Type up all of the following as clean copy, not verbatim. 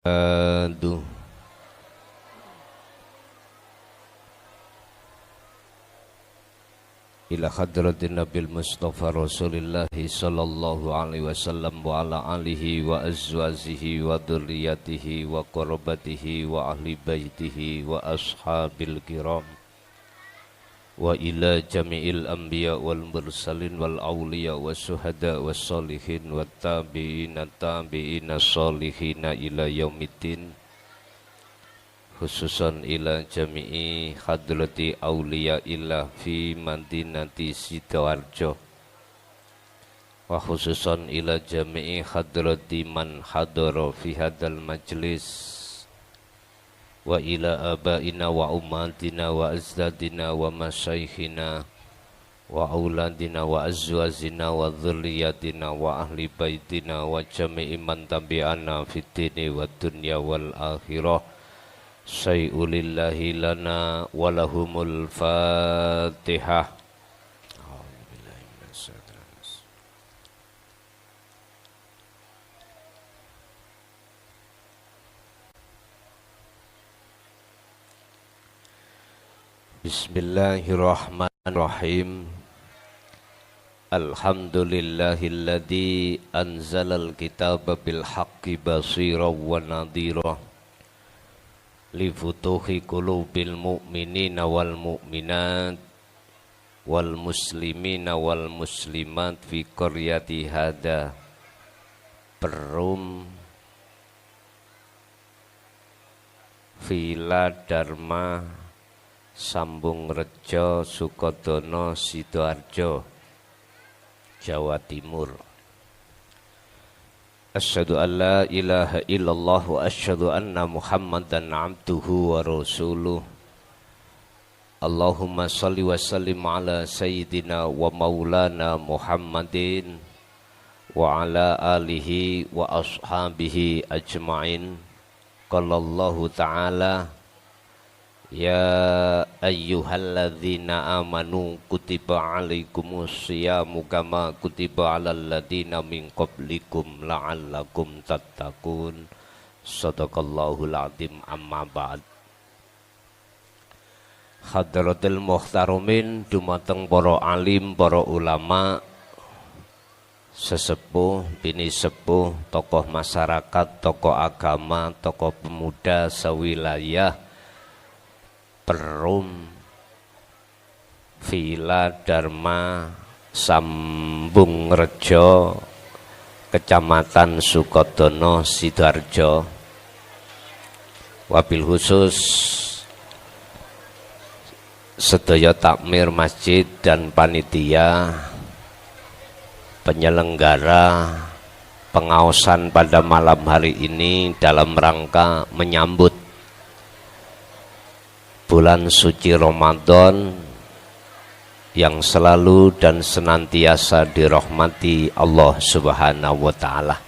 Aduh. Ila hadratin Nabil Mustafa Rasulillahi sallallahu alaihi wasallam wa ala alihi wa azwajihi wa dhurriyyatihi wa qarabatihi wa ahli baitihi wa ashabil kiram wa ila jami'il anbiya wal mursalin wal awliya wa syuhada wa salihin wa tabi'ina salihina ila yaumiddin, khususan ila jami'i hadrati awliya illa fi madinati Sidoarjo, wa khususan ila jami'i hadrati man hadara fi hadal majlis, wa ila abaina wa ummatina wa azdadina wa masyayikhina wa auladina wa azwazina wa dhurriyyatina wa ahli baitina wa jami'i man tabi'ana fid dini wa dunya wal akhirah. Sayyulillahi lana walahumul fatihah. Bismillahirrahmanirrahim. Alhamdulillahilladzi anzalal kitaba bil haqqi basiran wa nadhira li futuhi qulubil mu'minina wal mu'minat wal muslimina wal muslimat fi qaryati hada Perum Villa Dharma Sambung Rejo Sukodono Sidoarjo, Jawa Timur. Asyhadu an la ilaha illallah wa asyhadu anna Muhammadan abduhu wa rasuluh. Allahumma salli wa sallim ala sayyidina wa maulana Muhammadin wa ala alihi wa ashabihi ajma'in. Qala Allahu ta'ala, ya ayyuhalladzina amanu kutiba alaikumus siyamu kama kutiba alal ladzina min qablikum la'allakum tattaqun. Shadaqallahul azim. Amma ba'd. Hadratul muhtaramin, dumateng para alim, para ulama, sesepuh, bini sepuh, tokoh masyarakat, tokoh agama, tokoh pemuda sewilayah Perum Villa Dharma Sambung Rejo, Kecamatan Sukodono Sidoarjo. Wabil khusus sedaya takmir masjid dan panitia penyelenggara pengaosan pada malam hari ini dalam rangka menyambut bulan suci Ramadan yang selalu dan senantiasa dirahmati Allah Subhanahu wa ta'ala.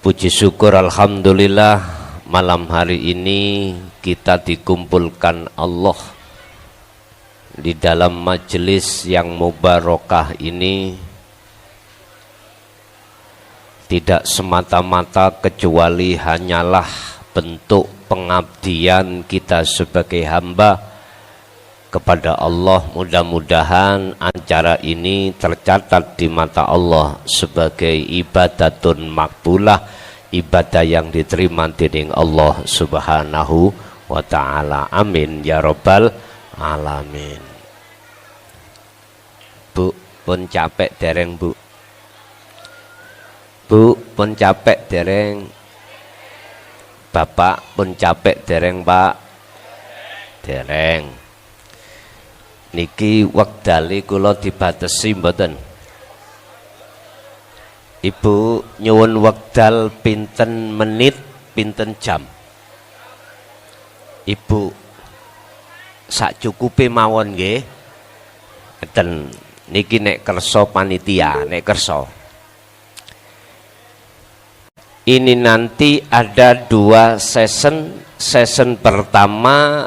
Puji syukur alhamdulillah, malam hari ini kita dikumpulkan Allah di dalam majelis yang mubarakah ini tidak semata-mata kecuali hanyalah bentuk pengabdian kita sebagai hamba kepada Allah. Mudah-mudahan acara ini tercatat di mata Allah sebagai ibadatun makbulah, ibadah yang diterima dening Allah Subhanahu wa ta'ala. Amin ya rabbal alamin. Bu, pun capek dereng bu? Bu, pun capek dereng? Bapak pun capek dereng pak? Dereng. Niki wektale kula dibatesi mboten? Ibu nyuwun wekdal pinten menit, pinten jam? Ibu sak cukupe mawon nggih. Ngeten niki nek kersa panitia, nek kersa. Ini nanti ada dua session. Session pertama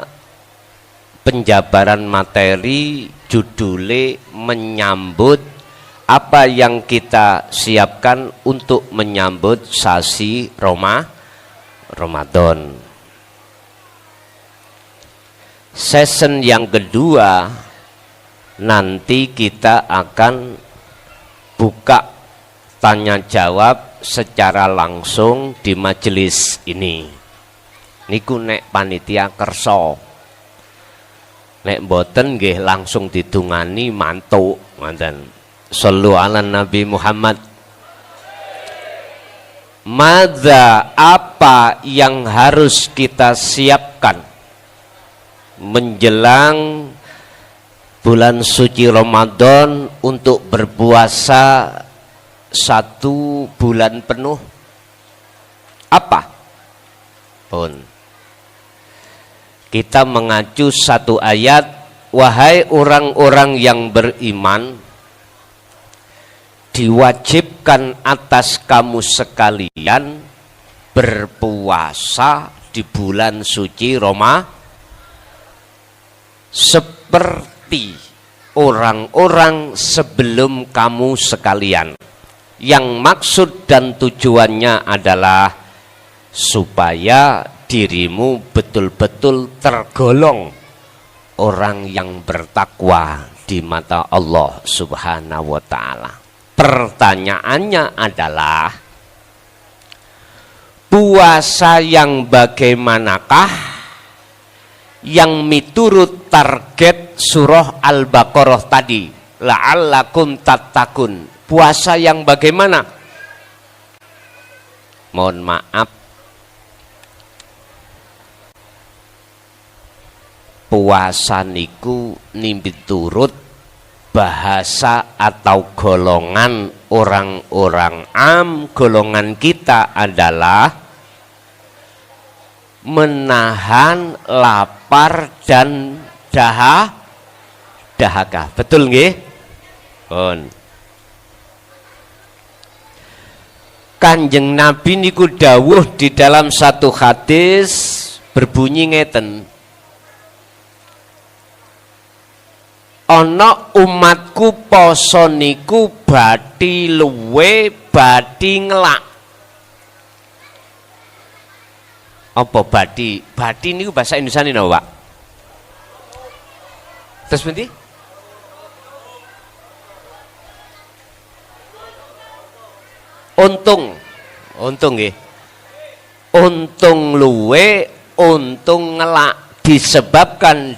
penjabaran materi, judulnya menyambut apa yang kita siapkan untuk menyambut sasi Ramadan. Season yang kedua nanti kita akan buka tanya jawab secara langsung di majelis ini. Niku nek panitia kersa. Nek mboten nggih langsung didungani mantuk ngoten. Shallu ala Nabi Muhammad. Madza, apa yang harus kita siapkan menjelang bulan suci Ramadan untuk berpuasa 1 bulan penuh? Apa? Pun kita mengacu satu ayat, wahai orang-orang yang beriman, diwajibkan atas kamu sekalian berpuasa di bulan suci Ramadan seperti orang-orang sebelum kamu sekalian. Yang maksud dan tujuannya adalah supaya dirimu betul-betul tergolong orang yang bertakwa di mata Allah Subhanahu wa ta'ala. Pertanyaannya adalah, puasa yang bagaimanakah yang miturut target surah Al-Baqarah tadi, la'allakum tattaqun? Puasa yang bagaimana? Mohon maaf, puasa niku miturut bahasa atau golongan orang-orang am. Golongan kita adalah menahan lapar dan dahaga. Betul nggih? Kanjeng Nabi niku dawuh di dalam satu hadis berbunyi ngeten, ana umatku poso niku badhi luwe badhi ngelak. Apa badhi? Badhi niku bahasa Indonesia nih Pak. Terus pundi? Untung nggih. Untung luwe, untung ngelak, disebabkan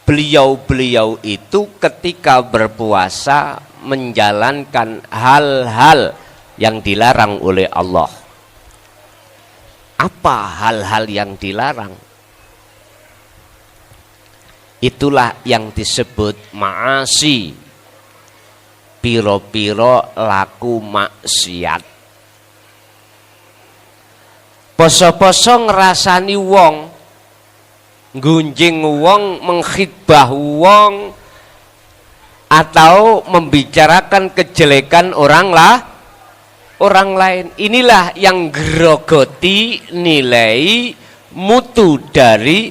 beliau-beliau itu ketika berpuasa menjalankan hal-hal yang dilarang oleh Allah. Apa hal-hal yang dilarang? Itulah yang disebut ma'asi, piro-piro laku maksiat. Poso-poso ngerasani wong, gunjing wong, mengkhidbah wong, atau membicarakan kejelekan orang lain. Inilah yang grogoti nilai mutu dari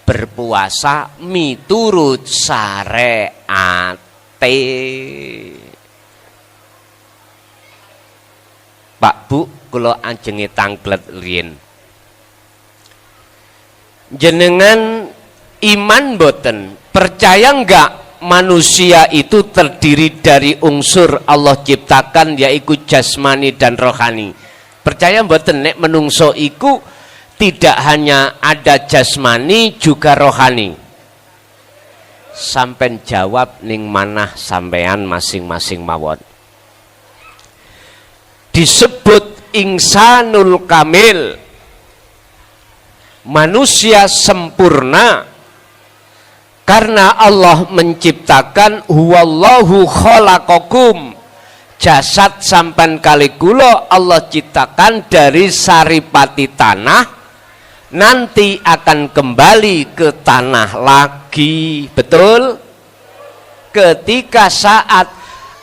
berpuasa miturut syariat. Pak Bu, kula ajenge tanglet riyen. Jenengan iman boten? Percaya enggak manusia itu terdiri dari unsur Allah ciptakan, yaitu jasmani dan rohani? Percaya mboten nek menungso iku tidak hanya ada jasmani juga rohani? Sampai jawab ning manah sampean masing-masing mawon. Disebut insanul kamil, manusia sempurna, karena Allah menciptakan huwallahu khalaqakum, jasad sampan kali kula Allah ciptakan dari saripati tanah, nanti akan kembali ke tanah lagi. Betul? Ketika saat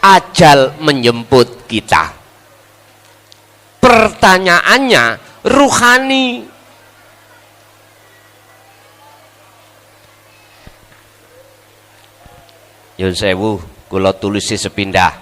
ajal menjemput kita. Pertanyaannya ruhani. Yun sewu, kula tulisi sepindah.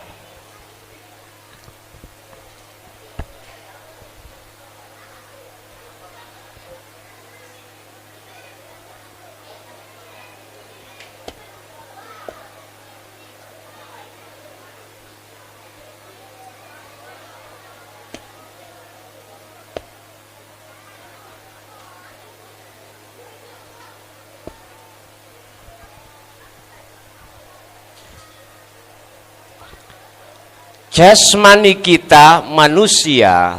Jasmani kita manusia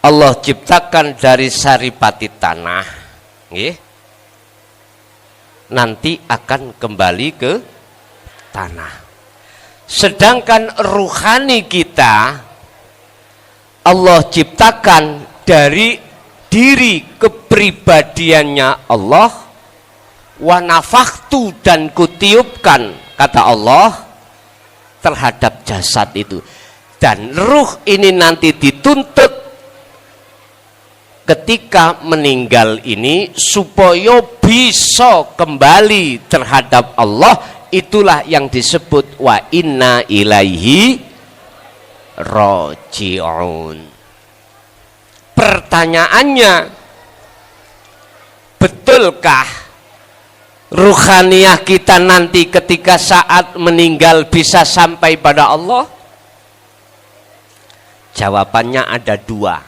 Allah ciptakan dari saripati tanah, nanti akan kembali ke tanah. Sedangkan ruhani kita Allah ciptakan dari diri kepribadiannya Allah, wa nafakhtu, dan kutiupkan, kata Allah, terhadap jasad itu. Dan ruh ini nanti dituntut ketika meninggal ini supaya bisa kembali terhadap Allah. Itulah yang disebut wa inna ilaihi raji'un. Pertanyaannya, betulkah ruhaniyah kita nanti ketika saat meninggal bisa sampai pada Allah? Jawabannya ada dua.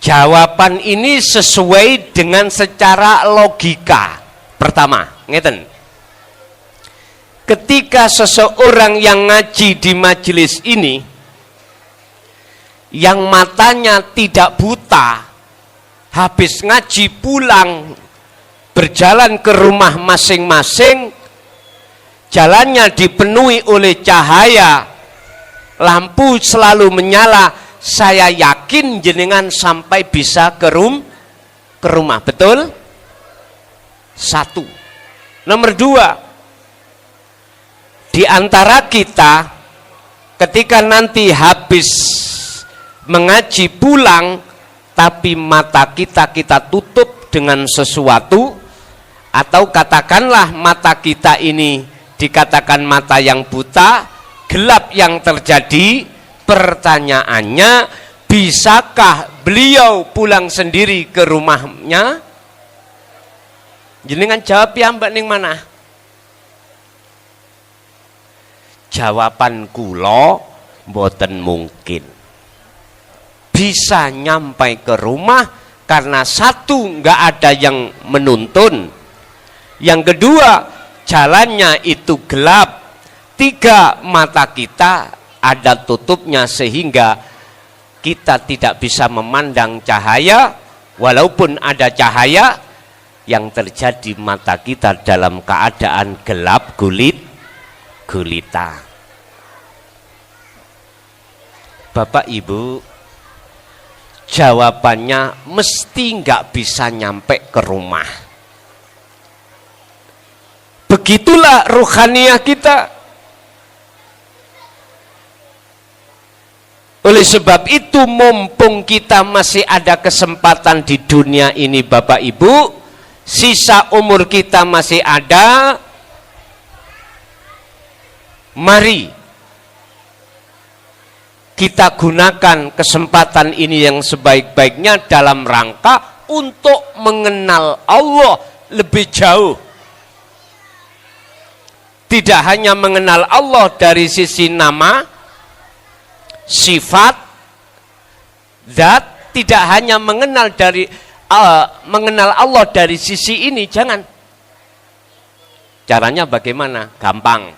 Jawaban ini sesuai dengan secara logika. Pertama, ngeten. Ketika seseorang yang ngaji di majelis ini, yang matanya tidak buta, habis ngaji pulang, berjalan ke rumah masing-masing, jalannya dipenuhi oleh cahaya, lampu selalu menyala, saya yakin jenengan sampai bisa ke rumah. Betul? Satu. Nomor dua, di antara kita ketika nanti habis mengaji pulang, tapi mata kita tutup dengan sesuatu, atau katakanlah mata kita ini dikatakan mata yang buta, gelap yang terjadi. Pertanyaannya, bisakah beliau pulang sendiri ke rumahnya? Jenengan jawab ya, mbak ning mana? Jawaban kula mboten mungkin bisa nyampai ke rumah, karena satu, nggak ada yang menuntun, yang kedua jalannya itu gelap, tiga, mata kita ada tutupnya sehingga kita tidak bisa memandang cahaya. Walaupun ada cahaya, yang terjadi mata kita dalam keadaan gelap gulita. Bapak Ibu, jawabannya mesti nggak bisa nyampe ke rumah. Begitulah ruhaniyah kita. Oleh sebab itu, mumpung kita masih ada kesempatan di dunia ini, Bapak Ibu, sisa umur kita masih ada, mari kita gunakan kesempatan ini yang sebaik-baiknya dalam rangka untuk mengenal Allah lebih jauh. Tidak hanya mengenal Allah dari sisi nama, sifat, zat, tidak hanya mengenal Allah dari sisi ini, jangan. Caranya bagaimana? Gampang.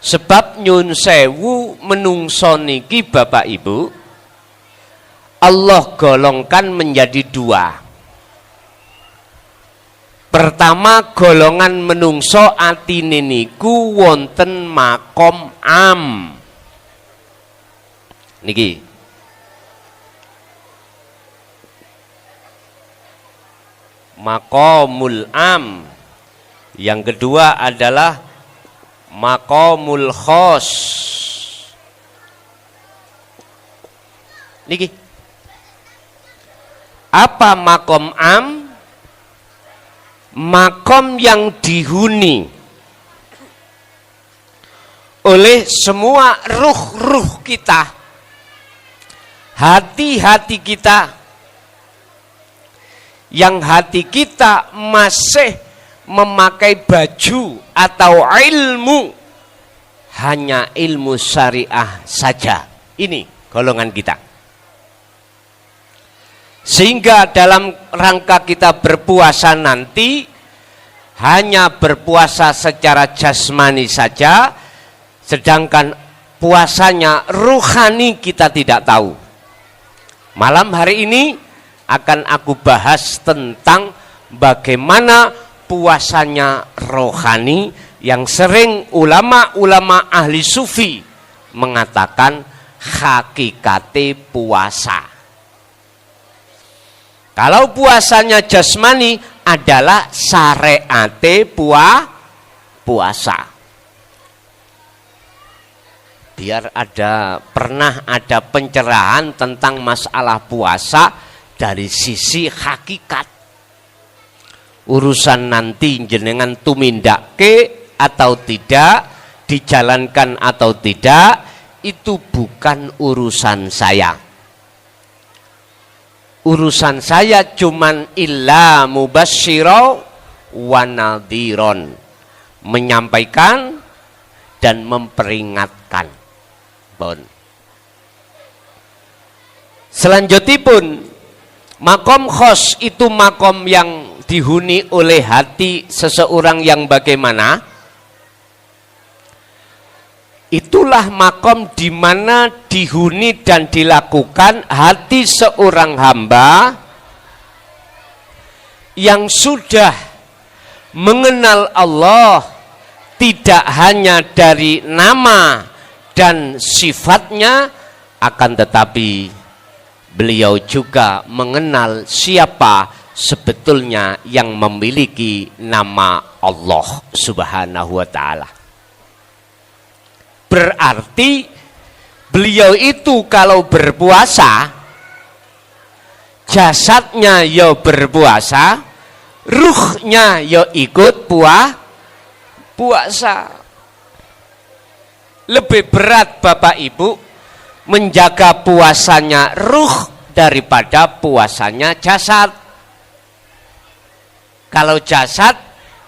Sebab nyun sewu menungso niki Bapak Ibu, Allah golongkan menjadi dua. Pertama, golongan menungso atine niku wonten makom am. Niki makomul am. Yang kedua adalah makomul khos. Niki apa makom am? Makom yang dihuni oleh semua ruh-ruh kita, hati-hati kita, yang hati kita masih memakai baju atau ilmu, hanya ilmu syariah saja. Ini golongan kita. Sehingga dalam rangka kita berpuasa nanti, hanya berpuasa secara jasmani saja, sedangkan puasanya rohani kita tidak tahu. Malam hari ini akan aku bahas tentang bagaimana puasanya rohani yang sering ulama-ulama ahli sufi mengatakan hakikate puasa. Kalau puasanya jasmani adalah syariate puasa. Biar pernah ada pencerahan tentang masalah puasa dari sisi hakikat. Urusan nanti jenengan tumindake atau tidak, dijalankan atau tidak, itu bukan urusan saya. Urusan saya cuman illa mubasyiro wa nadhiron, menyampaikan dan memperingatkan. Bon. Selanjutipun makom khos itu makom yang dihuni oleh hati seseorang yang bagaimana? Itulah makom di mana dihuni dan dilakukan hati seorang hamba yang sudah mengenal Allah tidak hanya dari nama dan sifatnya, akan tetapi beliau juga mengenal siapa sebetulnya yang memiliki nama Allah Subhanahu wa ta'ala. Berarti beliau itu kalau berpuasa, jasadnya ya berpuasa, ruhnya ya ikut puasa. Lebih berat Bapak Ibu menjaga puasanya ruh daripada puasanya jasad. Kalau jasad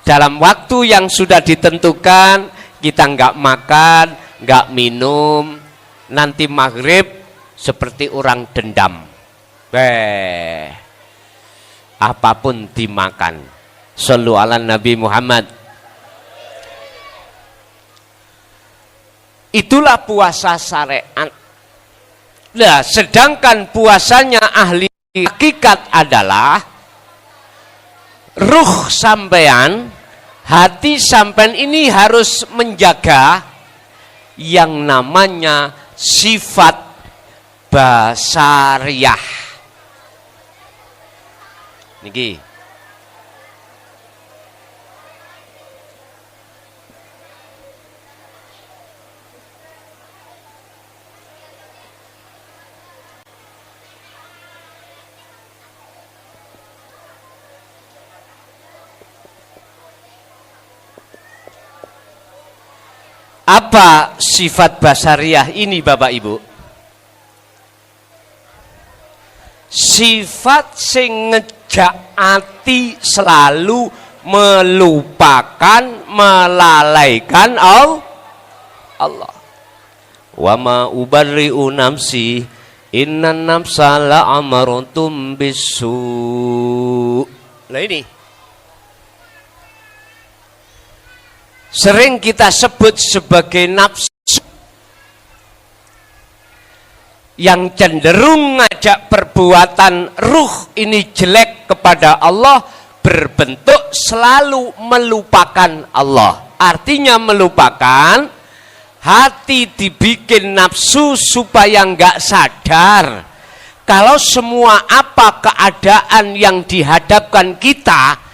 dalam waktu yang sudah ditentukan, kita nggak makan, nggak minum, nanti maghrib seperti orang dendam. Apapun dimakan. Shallu ala Nabi Muhammad. Itulah puasa syariat. Nah, sedangkan puasanya ahli hakikat adalah ruh sampean, hati sampean ini harus menjaga yang namanya sifat basariyah. Niki. Apa sifat basariyah ini Bapak Ibu? Sifat sing ngejak ati selalu melupakan, melalaikan Allah. Wa ma ubarri'u nafsi innan nafsa la'amarutum bisu. Nah ini sering kita sebut sebagai nafsu yang cenderung ngajak perbuatan ruh ini jelek kepada Allah, berbentuk selalu melupakan Allah. Artinya melupakan, hati dibikin nafsu supaya nggak sadar kalau semua apa keadaan yang dihadapkan kita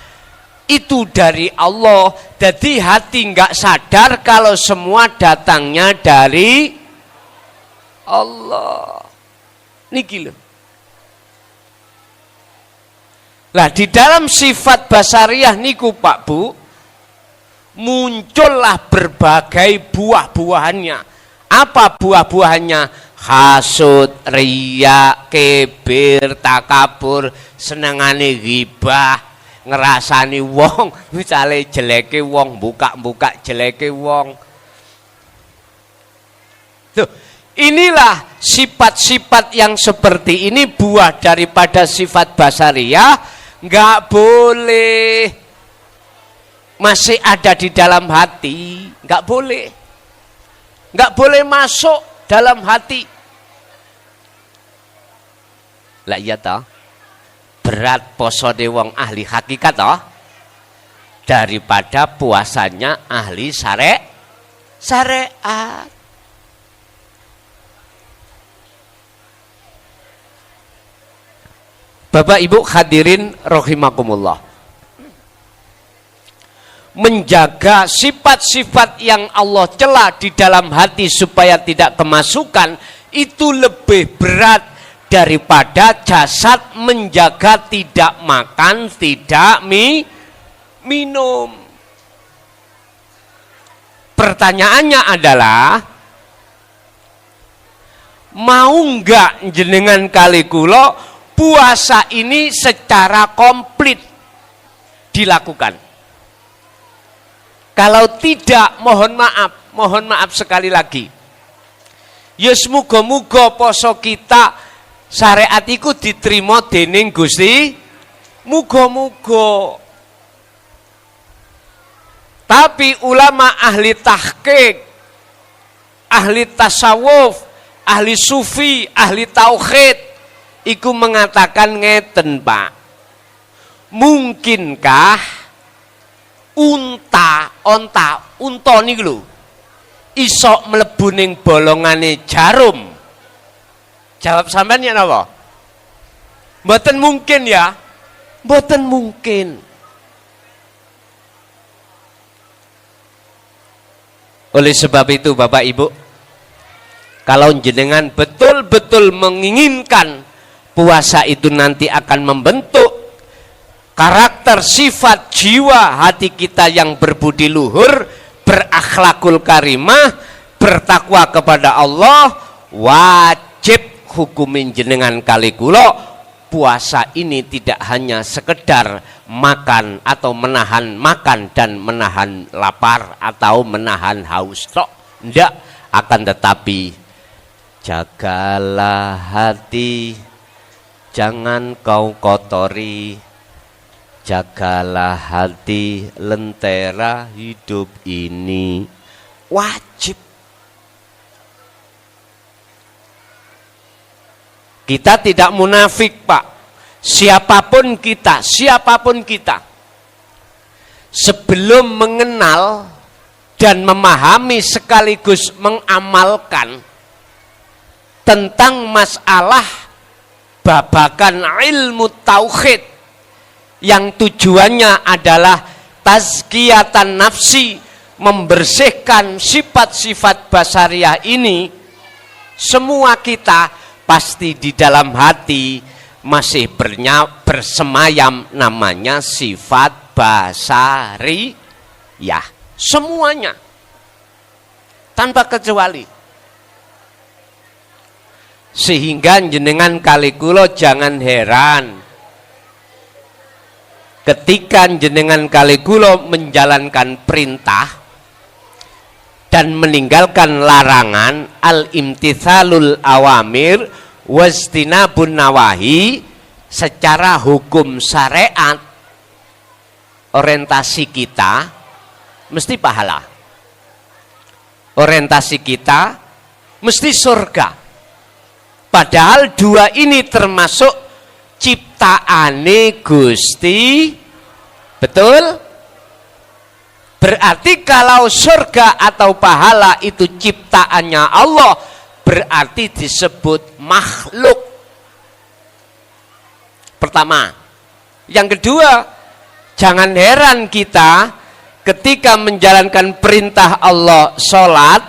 itu dari Allah. Jadi hati nggak sadar kalau semua datangnya dari Allah. Niki loh. Lah di dalam sifat basariyah niku Pak Bu, muncullah berbagai buah-buahannya. Apa buah-buahannya? Hasud, riya, kibir, takabur, senengane ghibah, ngerasani wong, misalnya jeleke wong, buka-buka jeleke wong. Tuh, inilah sifat-sifat yang seperti ini buah daripada sifat basariyah, nggak boleh. masih ada di dalam hati, nggak boleh masuk dalam hati. Lah iya toh, berat poso wong ahli hakikat toh daripada puasanya ahli syariat. Bapak Ibu hadirin rahimakumullah. Menjaga sifat-sifat yang Allah cela di dalam hati supaya tidak kemasukan itu lebih berat daripada jasad menjaga tidak makan, tidak minum. Pertanyaannya adalah, mau enggak jenengan kali kula puasa ini secara komplit dilakukan? Kalau tidak, mohon maaf sekali lagi. Ya semoga-moga poso kita syariat iku diterima dening Gusti, muga-muga. Tapi ulama ahli tahqiq, ahli tasawuf, ahli sufi, ahli tauhid iku mengatakan ngeten, Pak. Mungkinkah unta niku lho iso mlebu ning bolongane jarum? Jawab sampean ya napa? Mboten mungkin ya. Mboten mungkin. Oleh sebab itu Bapak Ibu, kalau jenengan betul-betul menginginkan puasa itu nanti akan membentuk karakter, sifat, jiwa hati kita yang berbudi luhur, berakhlakul karimah, bertakwa kepada Allah, wajib hukumin jenengan kali kula puasa ini tidak hanya sekedar makan atau menahan makan dan menahan lapar atau menahan haus tok, ndak, akan tetapi jagalah hati, jangan kau kotori. Jagalah hati, lentera hidup ini. Wajib. Kita tidak munafik, Pak. Siapapun kita, sebelum mengenal dan memahami sekaligus mengamalkan tentang masalah babakan ilmu tauhid yang tujuannya adalah tazkiyatan nafsi, membersihkan sifat-sifat basariah ini, semua kita pasti di dalam hati masih bersemayam namanya sifat basariyah, semuanya tanpa kecuali. Sehingga jenengan kali kula jangan heran ketika jenengan kali kula menjalankan perintah dan meninggalkan larangan, al-imtithalul awamir wastinabun nawahi, secara hukum syariat orientasi kita mesti pahala, orientasi kita mesti surga. Padahal dua ini termasuk ciptaane Gusti, betul? Berarti kalau surga atau pahala itu ciptaannya Allah, berarti disebut makhluk. Pertama. Yang kedua, jangan heran kita ketika menjalankan perintah Allah sholat,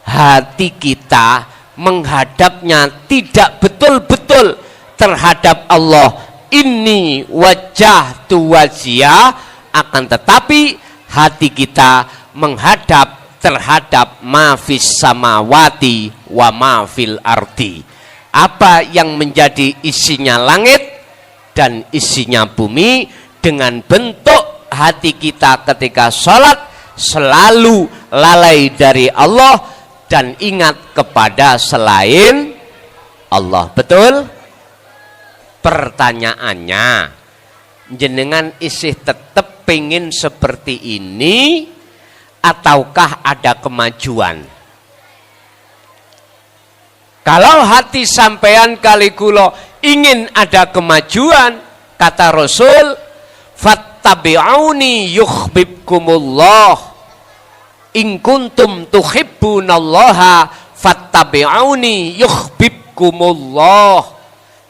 hati kita menghadapnya tidak betul-betul terhadap Allah. Ini wajah tu wajah, akan tetapi hati kita menghadap terhadap mafis samawati wa mafil ardi, apa yang menjadi isinya langit dan isinya bumi. Dengan bentuk hati kita ketika sholat selalu lalai dari Allah dan ingat kepada selain Allah, betul? Pertanyaannya, jenengan isih tetep kepingin seperti ini ataukah ada kemajuan? Kalau hati sampean kali kula ingin ada kemajuan, kata Rasul, fattabi'uni yuhibbukumullah, in kuntum tuhibbunallaha fattabi'uni yuhibbukumullah.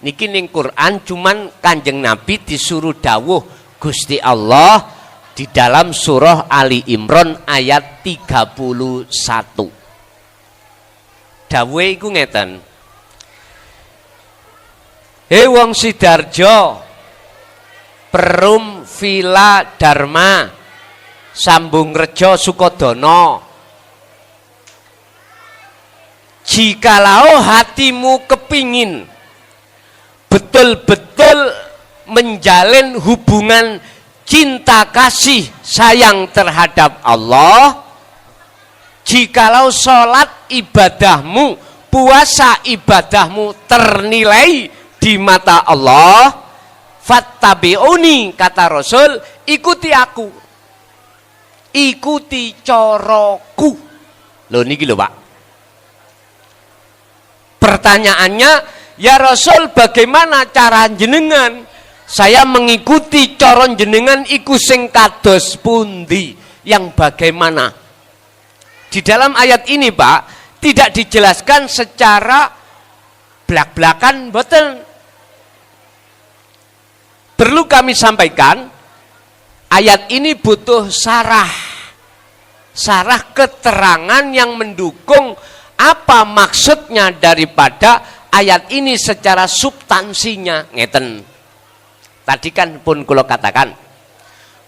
Niki ning Quran cuman Kanjeng Nabi disuruh dawuh Gusti Allah di dalam surah Ali Imran ayat 31. Dawuhe iku ngeten. He wong Sidarjo, Perum Villa Dharma, Sambung Rejo Sukodono. Jikalau hatimu kepingin betul-betul menjalin hubungan cinta kasih sayang terhadap Allah, jikalau sholat ibadahmu, puasa ibadahmu ternilai di mata Allah, fattabi'uni, kata Rasul, ikuti aku, ikuti coroku. Loh niki lho Pak, pertanyaannya, ya Rasul, bagaimana cara jenengan? Saya mengikuti coron jenengan iku sing kados pundi, yang bagaimana? Di dalam ayat ini Pak, tidak dijelaskan secara belak-belakan, betul. Perlu kami sampaikan, ayat ini butuh sarah keterangan yang mendukung apa maksudnya daripada ayat ini secara substansinya. Ngeten. Tadi kan pun kula katakan,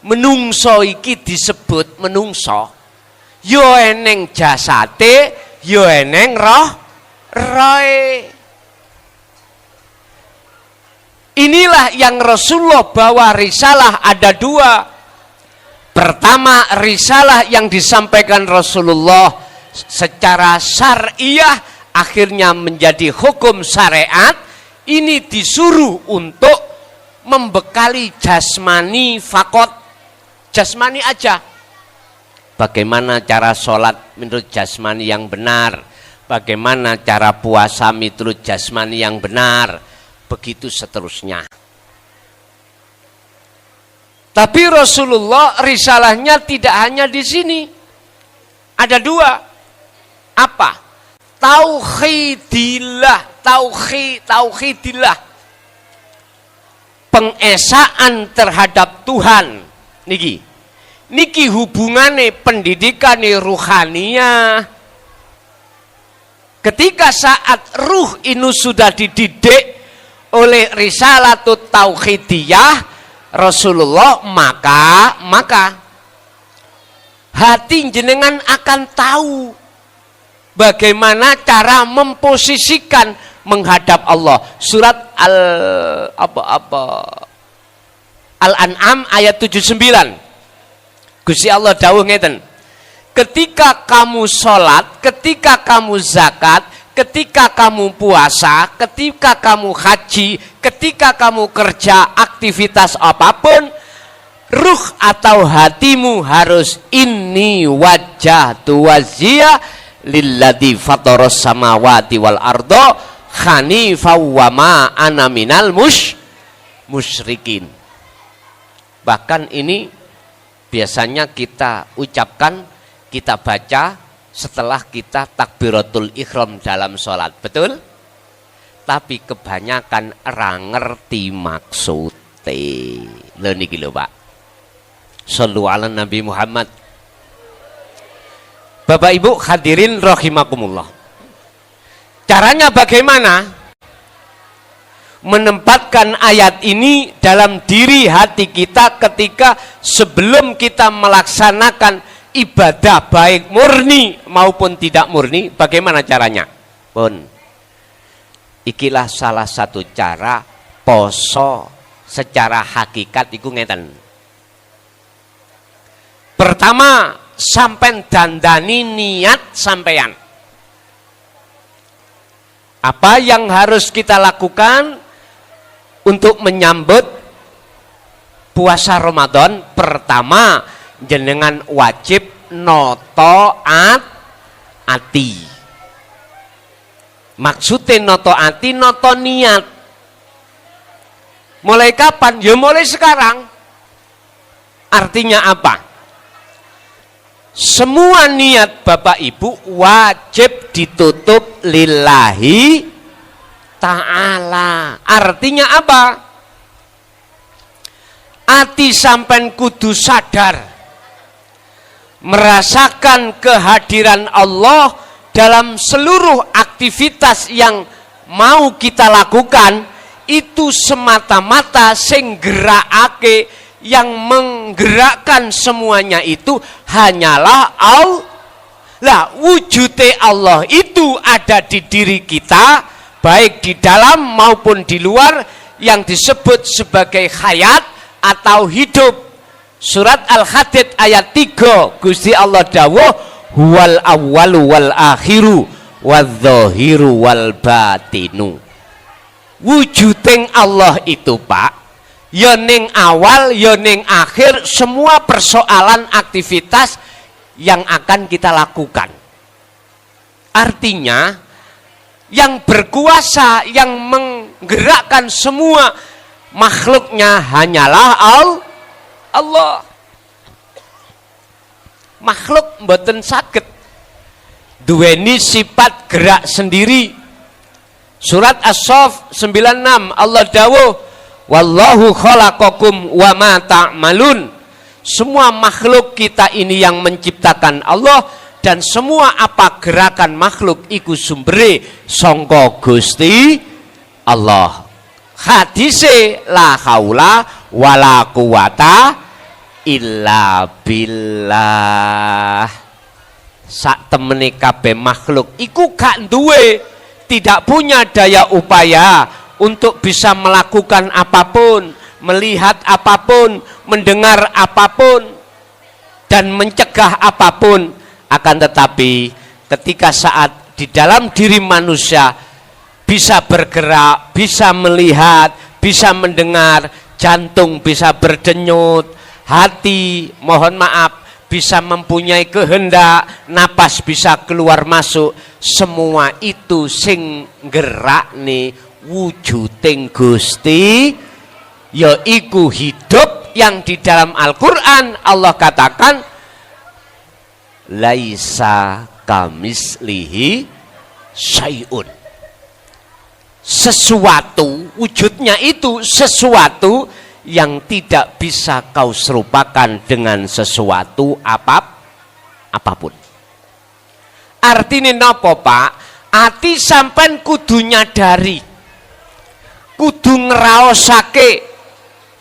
menungso iki disebut menungso, yo eneng jasate, yo eneng roe. Inilah yang Rasulullah bawa risalah ada dua. Pertama, risalah yang disampaikan Rasulullah secara syariah akhirnya menjadi hukum syariat. Ini disuruh untuk membekali jasmani fakot, jasmani aja. Bagaimana cara sholat menurut jasmani yang benar, bagaimana cara puasa menurut jasmani yang benar, begitu seterusnya. Tapi Rasulullah risalahnya tidak hanya di sini, ada dua. Apa? Tauhidillah, pengesaan terhadap Tuhan. Niki hubungane pendidikane ruhaniyah. Ketika saat ruh ini sudah dididik oleh risalatut tauhidiyah Rasulullah, maka hati jenengan akan tahu bagaimana cara memposisikan menghadap Allah. Surat Al-An'am ayat 79. Gusti Allah dawuh ngeten. Ketika kamu sholat, ketika kamu zakat, ketika kamu puasa, ketika kamu haji, ketika kamu kerja aktivitas apapun, ruh atau hatimu harus inni wajjahtu wajhiya lilladzi fataras samawati wal arda hanifan wa ma ana minal musyrikin. Bahkan ini biasanya kita ucapkan, kita baca setelah kita takbiratul ihram dalam sholat, betul? Tapi kebanyakan orang ngerti maksudnya. Lho niki lho Pak. Shallu ala Nabi Muhammad. Bapak Ibu hadirin rahimakumullah. Caranya bagaimana? Menempatkan ayat ini dalam diri hati kita ketika sebelum kita melaksanakan ibadah baik murni maupun tidak murni, bagaimana caranya? Pun ikilah salah satu cara poso secara hakikat iku ngeten. Pertama, sampean dandani niat sampean. Apa yang harus kita lakukan untuk menyambut puasa Ramadan pertama jenengan wajib noto ati. Maksudnya noto ati, noto niat. Mulai kapan? Ya mulai sekarang. Artinya apa? Semua niat Bapak Ibu wajib ditutup lillahi ta'ala. Artinya apa? Ati sampean kudu sadar, merasakan kehadiran Allah dalam seluruh aktivitas yang mau kita lakukan. Itu semata-mata sing gerakake, yang menggerakkan semuanya itu hanyalah Allah. Lah wujudnya Allah itu ada di diri kita, baik di dalam maupun di luar, yang disebut sebagai hayat atau hidup. Surat Al-Hadid ayat 3, Gusti Allah dawuh, huwal awwalu wal akhiru wadh-dhahiru wal batinu. Wujuding Allah itu Pak, ya ning awal ya ning akhir, semua persoalan aktivitas yang akan kita lakukan. Artinya yang berkuasa, yang menggerakkan semua makhluknya hanyalah Allah. Makhluk mboten saged duweni sifat gerak sendiri. Surat As-Saff 96 Allah dawuh, wallahu khalaqakum wa ma ta'malun. Semua makhluk kita ini yang menciptakan Allah, dan semua apa gerakan makhluk iku sumbere sangka Gusti Allah. Hadise la haula wala quwata illa billah. Sak temene kabeh makhluk iku gak duwe, tidak punya daya upaya untuk bisa melakukan apapun, melihat apapun, mendengar apapun, dan mencegah apapun. Akan tetapi ketika saat di dalam diri manusia bisa bergerak, bisa melihat, bisa mendengar, jantung bisa berdenyut, hati mohon maaf bisa mempunyai kehendak, napas bisa keluar masuk, semua itu sing gerakne wujuding Gusti, yaiku hidup, yang di dalam Al-Quran Allah katakan laisa kamislihi syai'un. Sesuatu, wujudnya itu sesuatu yang tidak bisa kau serupakan dengan sesuatu apapun. Artinya napa Pak? Ati sampean kudu nyadari, kudu ngraosake,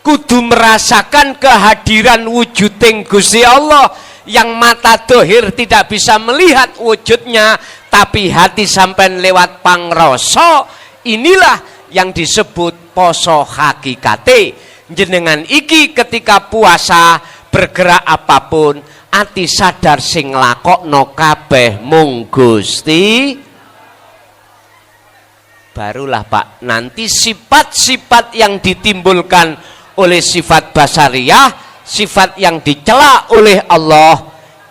kudu merasakan kehadiran wujuding Gusti Allah, yang mata dohir tidak bisa melihat wujudnya, tapi hati sampean lewat pangrasa. Inilah yang disebut poso hakikate. Jenengan iki ketika puasa bergerak apapun, ati sadar sing nglakokno kabeh mung Gusti. Barulah Pak, nanti sifat-sifat yang ditimbulkan oleh sifat basariyah, sifat yang dicela oleh Allah,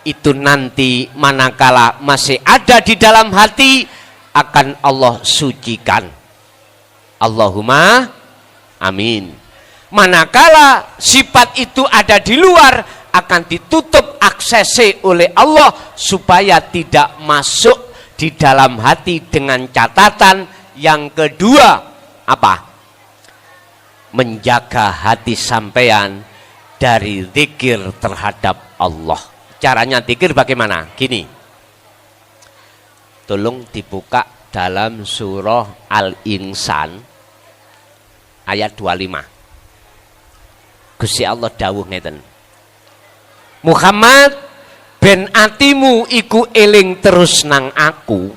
itu nanti manakala masih ada di dalam hati akan Allah sucikan. Allahumma amin. Manakala sifat itu ada di luar, akan ditutup aksesnya oleh Allah supaya tidak masuk di dalam hati, dengan catatan yang kedua apa? Menjaga hati sampean dari zikir terhadap Allah. Caranya zikir bagaimana? Gini, tolong dibuka dalam surah Al-Insan ayat 25. Gusti Allah dawuh ngeten, Muhammad ben atimu iku eling terus nang aku,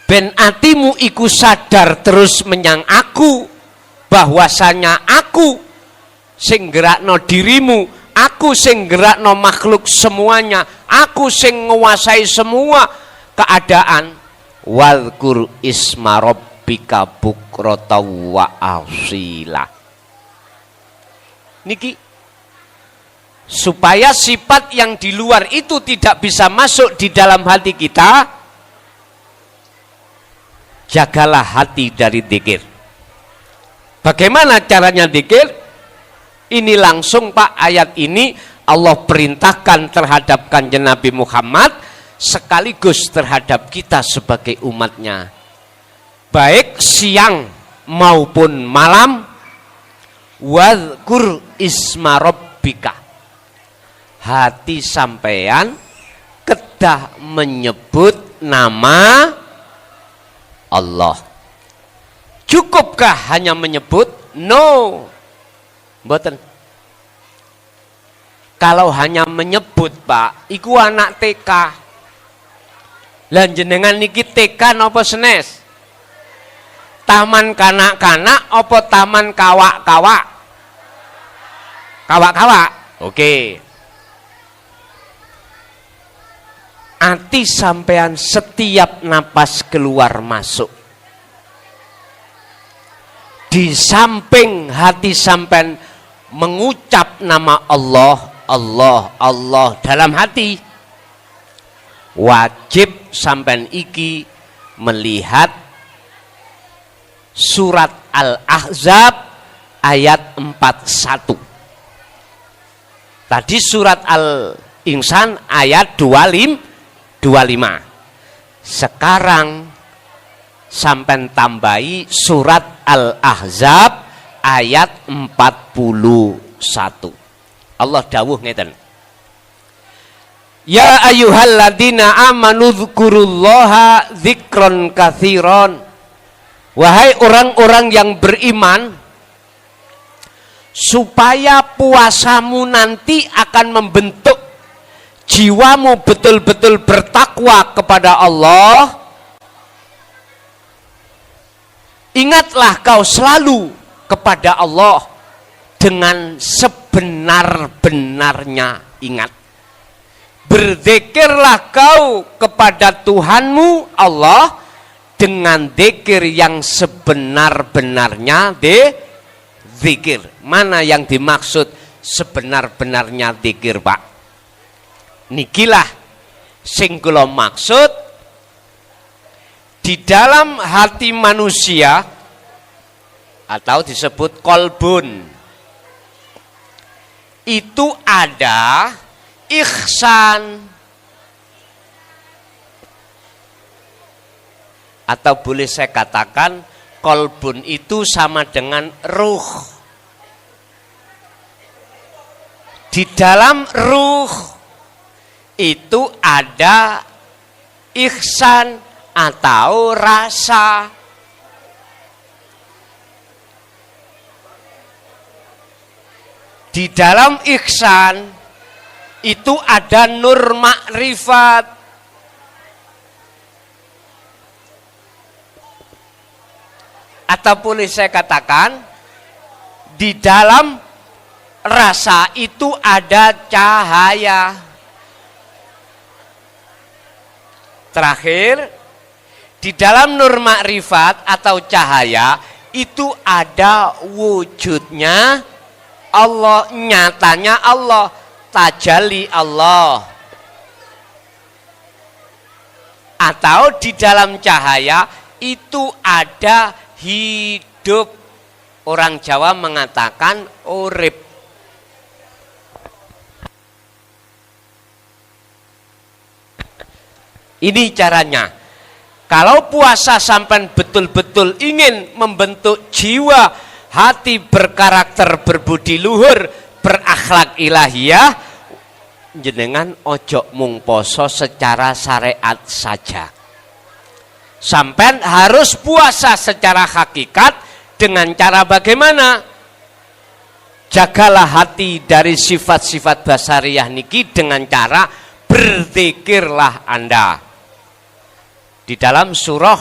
ben atimu iku sadar terus menyang aku, bahwasanya aku sing gerakno dirimu, aku sing gerakno makhluk semuanya, aku sing nguasai semua keadaan. Walkur isma rabbika bukrata wa asila. niki. Supaya sifat yang di luar itu tidak bisa masuk di dalam hati kita, jagalah hati dari dzikir. Bagaimana caranya dzikir? Ini langsung Pak, ayat ini Allah perintahkan terhadap Kanjeng Nabi Muhammad sekaligus terhadap kita sebagai umatnya. Baik siang maupun malam, wadhkur isma rabbika. Hati sampean kedah menyebut nama Allah. Cukupkah hanya menyebut? No. Mboten. Kalau hanya menyebut Pak, iku anak TK. Lah jenengan niki TK napa senes? Taman kanak-kanak apa taman kawak-kawak? Kawak-kawak. Oke. Hati sampean setiap napas keluar masuk. Di samping hati sampean mengucap nama Allah, Allah, Allah dalam hati, wajib sampean iki melihat surat Al-Ahzab ayat 41. Tadi surat Al-Insan ayat 25. Sekarang sampai tambahi surat Al-Ahzab ayat 41. Allah dawuh ngeten. Ya ayyuhalladzina amanu dzkurullaha dzikron katsiron. Wahai orang-orang yang beriman, supaya puasamu nanti akan membentuk jiwamu betul-betul bertakwa kepada Allah, ingatlah kau selalu kepada Allah dengan sebenar-benarnya ingat. Berzikirlah kau kepada Tuhanmu Allah dengan zikir yang sebenar-benarnya zikir. Mana yang dimaksud sebenar-benarnya zikir, Pak? Nikilah sing kula maksud, di dalam hati manusia atau disebut kolbun itu ada ihsan, atau boleh saya katakan kolbun itu sama dengan ruh. Di dalam ruh itu ada ihsan atau rasa. Di dalam ihsan itu ada nur makrifat. Atau boleh saya katakan, di dalam rasa itu ada cahaya. Terakhir, di dalam nur makrifat atau cahaya itu ada wujudnya Allah, nyatanya Allah, tajalli Allah. Atau di dalam cahaya itu ada hidup. Orang Jawa mengatakan urip. Ini caranya. Kalau puasa sampai betul-betul ingin membentuk jiwa, hati berkarakter berbudi luhur, berakhlak ilahiyah, jenengan ojo mung poso secara syariat saja. Sampai harus puasa secara hakikat dengan cara bagaimana? Jagalah hati dari sifat-sifat basariyah niki dengan cara berzikirlah Anda. Di dalam surah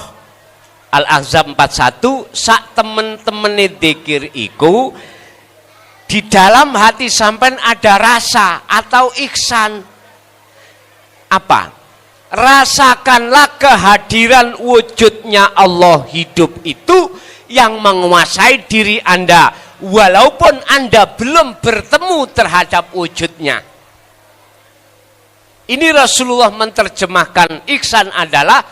Al-Ahzab 41, sak temen-temene dzikir iku di dalam hati sampean ada rasa atau ihsan. Apa? Rasakanlah kehadiran wujudnya Allah hidup itu yang menguasai diri Anda. walaupun Anda belum bertemu terhadap wujudnya. Ini Rasulullah menerjemahkan ihsan adalah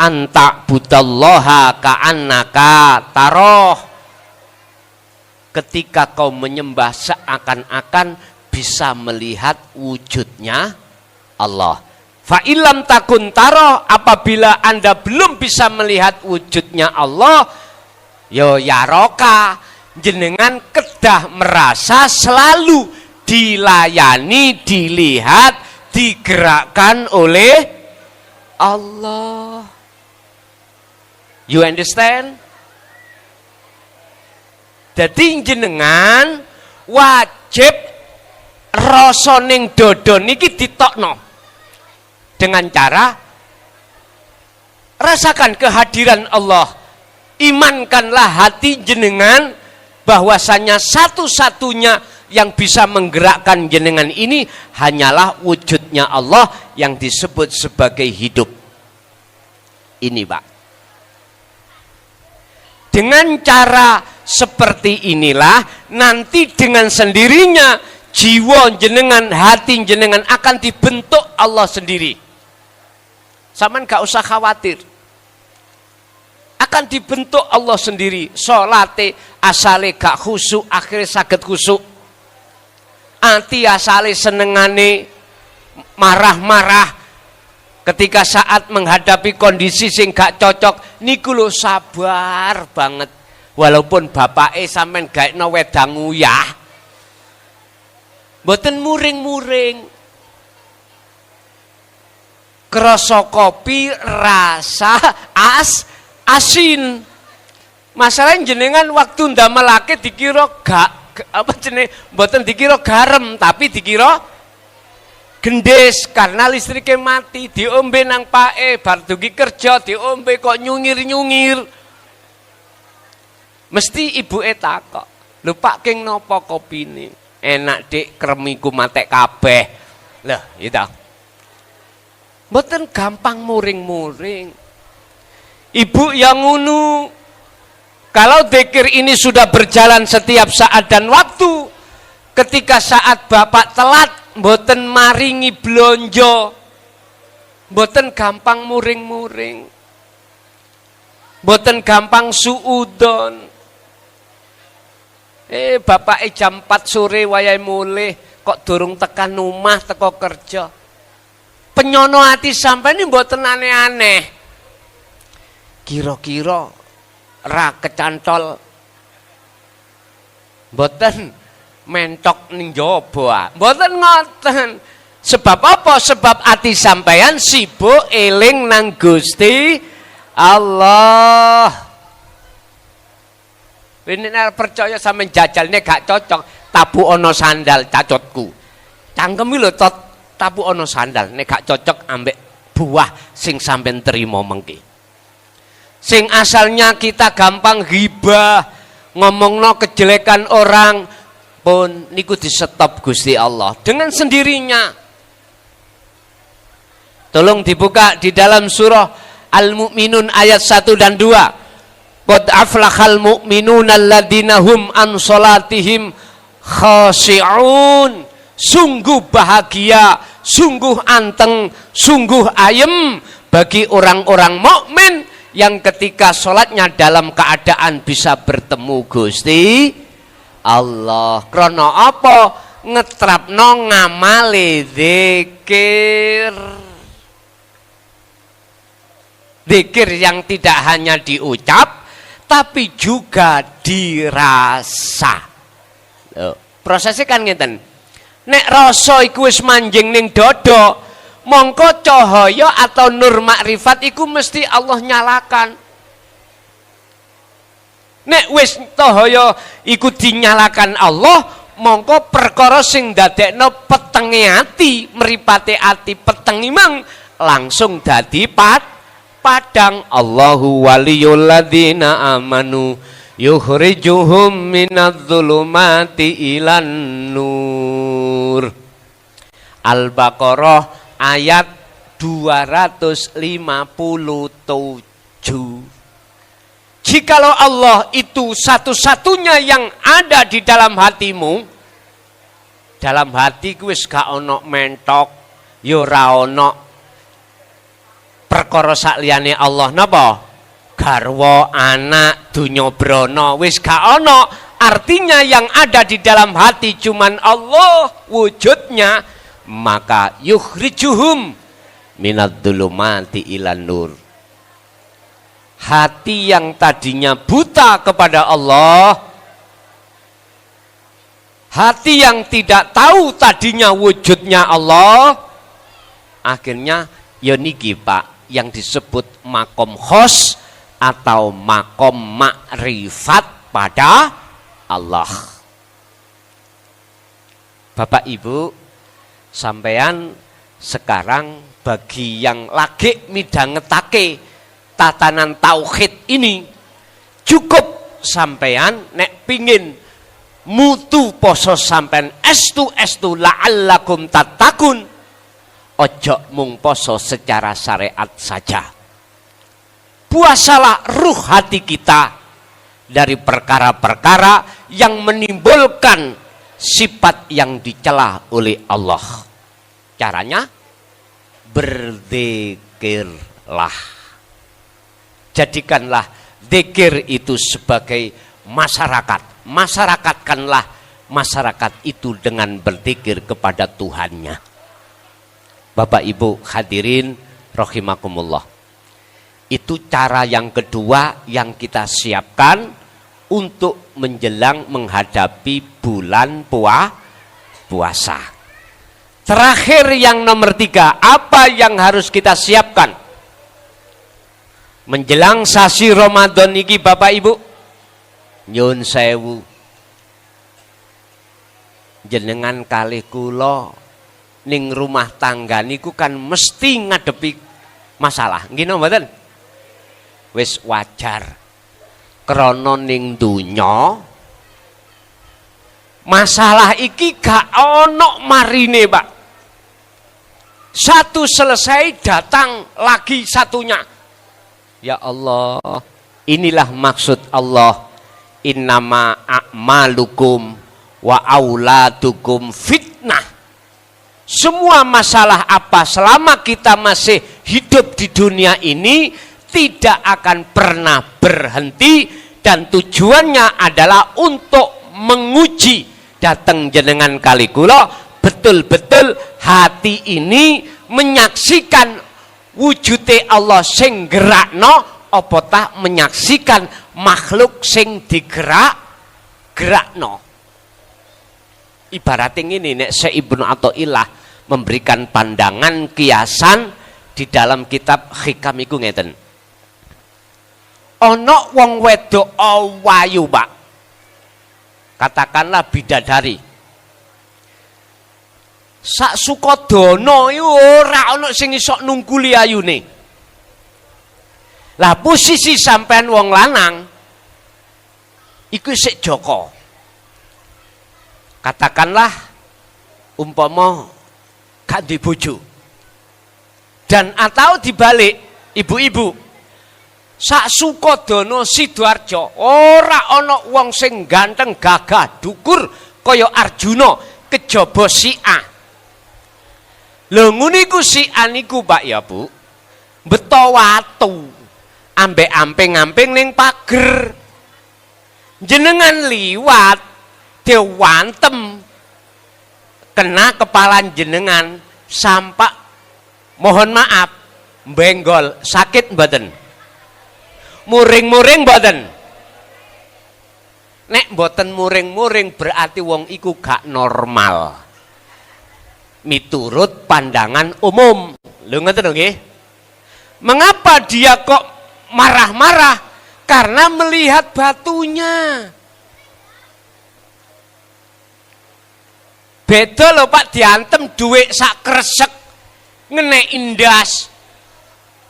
anta budallaha ka'annaka taroh. Ketika kau menyembah seakan-akan bisa melihat wujudnya Allah. Fa illam takun taroh, apabila Anda belum bisa melihat wujudnya Allah, yo yaroka, jenengan kedah merasa selalu dilayani, dilihat, digerakkan oleh Allah. You understand? Jadi jenengan wajib rasa ning dodo niki ditokno dengan cara rasakan kehadiran Allah. Imankanlah hati jenengan bahwasanya satu-satunya yang bisa menggerakkan jenengan ini hanyalah wujudnya Allah yang disebut sebagai hidup. Ini Pak. Dengan cara seperti inilah nanti dengan sendirinya jiwa jenengan, hati jenengan akan dibentuk Allah sendiri. Saman gak usah khawatir. Akan dibentuk Allah sendiri. Salate asale gak khusyuk, akhirnya saged khusyuk. Ati asale senengane marah-marah ketika saat menghadapi kondisi sing gak cocok niku lho sabar banget. Walaupun bapake sampean gaekno wedang uyah, mboten muring-muring. Krasa kopi rasa asin. Masalah jenengan waktu ndamelake dikira gak apa jenenge mboten dikira garam tapi dikira gendis karena listriknya mati, diombe nang pae bar dugi kerja diombe kok nyungir-nyungir. Mesti ibuke takok, "Lho Pak King napa kopine?" "Enak Dik, kremiku matek kabeh." Lah, itu. Mboten gampang muring-muring. Ibu yang ngunu, kalau dzikir ini sudah berjalan setiap saat dan waktu, ketika saat Bapak telat, mboten maringi blonjo, mboten gampang muring-muring, mboten gampang suudon. Bapak jam 4 sore wayahe mulih, kok durung tekan omah teko kerja. Penyono ati sampeyan mboten aneh-aneh. Kira-kira ra kecantol mboten mentok ning jaba. Mboten ngoten. Sebab apa? Sebab ati sampeyan sibuk eling nang Gusti Allah. Ini percaya sampeyan jajalne gak cocok, tabu ono sandal cacotku. Cangkemi lho tabu ono sandal nek gak cocok ambek buah sing sampeyan terima mengki. Sing asalnya kita gampang ghibah, ngomongno kejelekan orang pun niku di stop Gusti Allah dengan sendirinya. Tolong dibuka di dalam surah Al-Mu'minun ayat 1 dan 2. Qad aflahal mu'minuna alladzina hum an salatihim khashi'un. Sungguh bahagia, sungguh anteng, sungguh ayem bagi orang-orang mukmin yang ketika sholatnya dalam keadaan bisa bertemu Gusti Allah. Krana apa? Ngetrapno ngamale zikir. Zikir yang tidak hanya diucap tapi juga dirasa. Prosesnya kan ngeten. Nek rasa iku wis manjing ning dodo, mongko cahaya atau nur makrifat iku mesti Allah nyalakan. Nek wis cahaya iku dinyalakan Allah, mongko perkara sing dadekno petenge ati, mripate ati peteng imang langsung dadi padang. Allahu waliyul ladzina amanu yukhrijuhum minadh-dhulumati ilan nur. Al-Baqarah ayat 257. Jikalau Allah itu satu-satunya yang ada di dalam hatimu, dalam hati wis gak ono mentok, yo ora ono perkara sak liyane Allah napa? Garwa, anak, dunya brana, wis gak ono. Artinya yang ada di dalam hati cuman Allah wujudnya, maka yukhrijuhum minad dzulumati ilan nur. Hati yang tadinya buta kepada Allah, hati yang tidak tahu tadinya wujudnya Allah, akhirnya ya niki Pak yang disebut makom khos atau makom makrifat pada Allah. Bapak Ibu, sampean sekarang bagi yang lagi midhangetake tatanan tauhid ini, cukup sampean nek pingin mutu poso sampean estu la'allakum tattaqun, ojo mung poso secara syariat saja. Puasalah ruh hati kita dari perkara-perkara yang menimbulkan sifat yang dicela oleh Allah. Caranya berzikirlah. Jadikanlah zikir itu sebagai masyarakat. Masyarakatkanlah masyarakat itu dengan berzikir kepada Tuhannya. Bapak Ibu hadirin rahimakumullah. Itu cara yang kedua yang kita siapkan untuk menjelang menghadapi bulan puasa. Terakhir yang nomor 3, apa yang harus kita siapkan menjelang sasi Ramadan ini Bapak Ibu? Nyun sewu, jenengan kalih kula ning rumah tangga niku kan mesti ngadepi masalah, nggih napa mboten? Wis wajar. Krana ning donya masalah iki gak ono marine, Pak. Satu selesai datang lagi satunya. Ya Allah, inilah maksud Allah. Innama a'malukum wa auladukum fitnah. Semua masalah apa selama kita masih hidup di dunia ini tidak akan pernah berhenti dan tujuannya adalah untuk menguji. Datang jenengan kali kula betul-betul hati ini menyaksikan wujude Allah sing gerakno apa tak menyaksikan makhluk sing digerakno. Ibaratnya ini nek Ibnu Athaillah memberikan pandangan kiasan di dalam kitab Hikam iku ngeten. Ono wong wedok ayu, Pak. Katakanlah bidadari. Sak Sukodono iku ora ono sing iso nungkuli ayune. Lah posisi sampean wong lanang iku sik Joko. Katakanlah umpama gak di bojo. Dan atau dibalik ibu-ibu. Sak Sukodono Sidoarjo ora ana wong sing ganteng gagah dukur kaya Arjuna kejaba si A. Lho ngene iku si A niku Pak ya Bu. Beto watu ambek amping-amping ning pager. Jenengan liwat dewantem kena kepala jenengan sampak mohon maaf benggol sakit mboten? Muring-muring mboten? Nek mboten muring-muring berarti wong iku gak normal. Miturut pandangan umum. Lho ngoten nggih? Mengapa dia kok marah-marah? Karena melihat batunya. Beda lho Pak diantem duit sak kresek ngenek indas.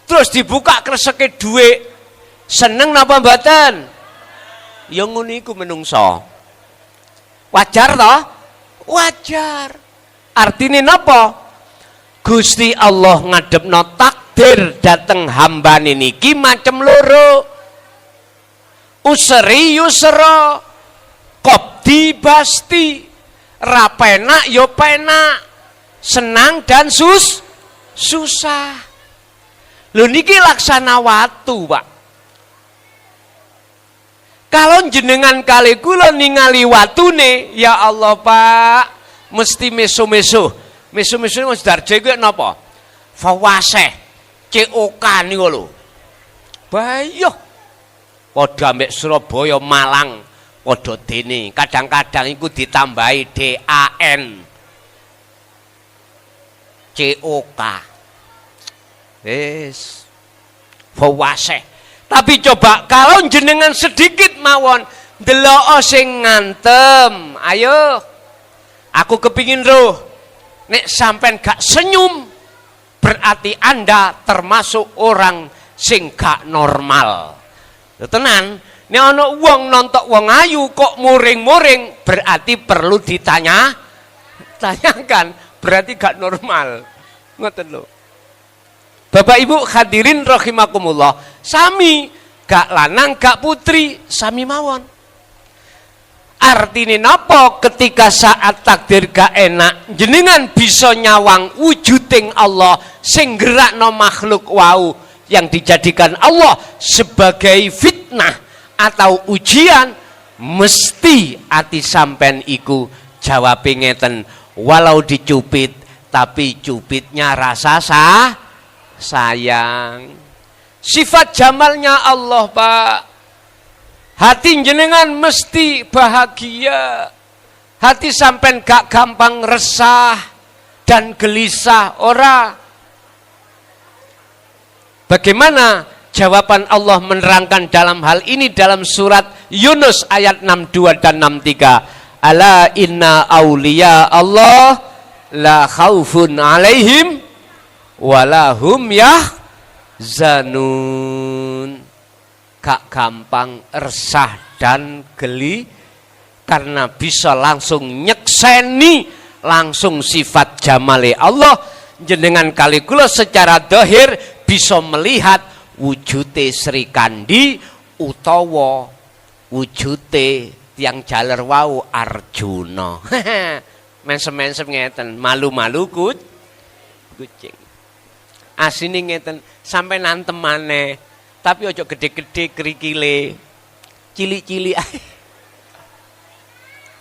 Terus dibuka kreseke duit. Seneng napa mboten? Ya ngono iku menungso. Wajar toh? Wajar. Artine napa? Gusti Allah ngadepno takdir dateng hambane niki macem loro. usri yusra, qabdi basti, ra penak yo penak, senang dan susah. Lho niki laksana watu, Pak. Kalau jenengan kali kula ningali watune, ya Allah, Pak, mesti meso-meso. Meso-meso Mas Darje kuwi napa? Fawaseh, COK niku lho. Bayo. Padha ambek Surabaya, Malang padha dene. Kadang-kadang iku ditambahi DAN. COK. Wis. Fawaseh. Tapi coba kalau jenengan sedikit mawon ndelok sing ngantem, ayo. Aku kepingin roh. Nek sampean gak senyum, berarti Anda termasuk orang sing gak normal. Tenan, nek ana wong nontok wong ayu kok muring-muring, berarti perlu tanyakan, berarti gak normal. Ngoten lho. Bapak Ibu hadirin rahimakumullah, sami gak lanang gak putri sami mawon. Artine napa ketika saat takdir gak enak jenengan bisa nyawang wujuding Allah sing gerakno makhluk wau yang dijadikan Allah sebagai fitnah atau ujian, mesti ati sampean iku jawabe ngeten, walau dicupit tapi cupitnya rasa sayang. Sifat jamalnya Allah, Pak. Hati jenengan mesti bahagia. Hati sampean gak gampang resah dan gelisah ora. Bagaimana jawaban Allah menerangkan dalam hal ini dalam surat Yunus ayat 62 dan 63. Ala inna auliya Allah la khaufun alaihim walahum yahzanun. Gak gampang resah dan geli karena bisa langsung nyekseni langsung sifat jamale Allah. Jenengan kali kula secara dohir bisa melihat wujute Sri Kandi utawa wujute tiang jaler wau Arjuna. Mensem-mensem ngeten, malu-malu kucing. Asine ngeten, sampai nantem maneh. Tapi ojo gede-gede kerikile. Cilik-cilik.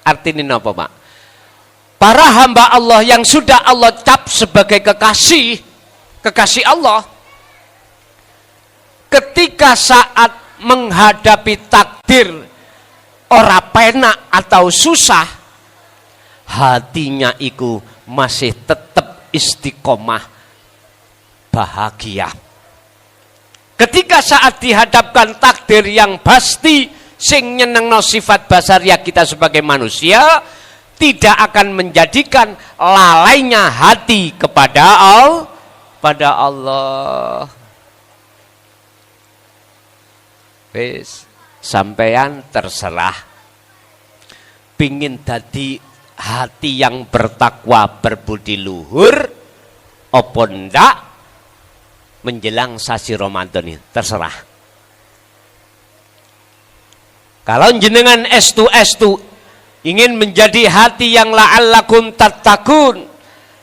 Artinya napa, Pak? Para hamba Allah yang sudah Allah cap sebagai kekasih Allah, ketika saat menghadapi takdir ora penak atau susah, hatinya iku masih tetap istiqomah bahagia. Ketika saat dihadapkan takdir yang pasti sing nyenengno sifat basaria kita sebagai manusia, tidak akan menjadikan lalainya hati kepada Allah. Wis, sampean terserah. Pingin dadi hati yang bertakwa berbudi luhur apa ndak menjelang sasi Ramadan ini, terserah. Kalau jenengan estu ingin menjadi hati yang la'allakum tattaqun,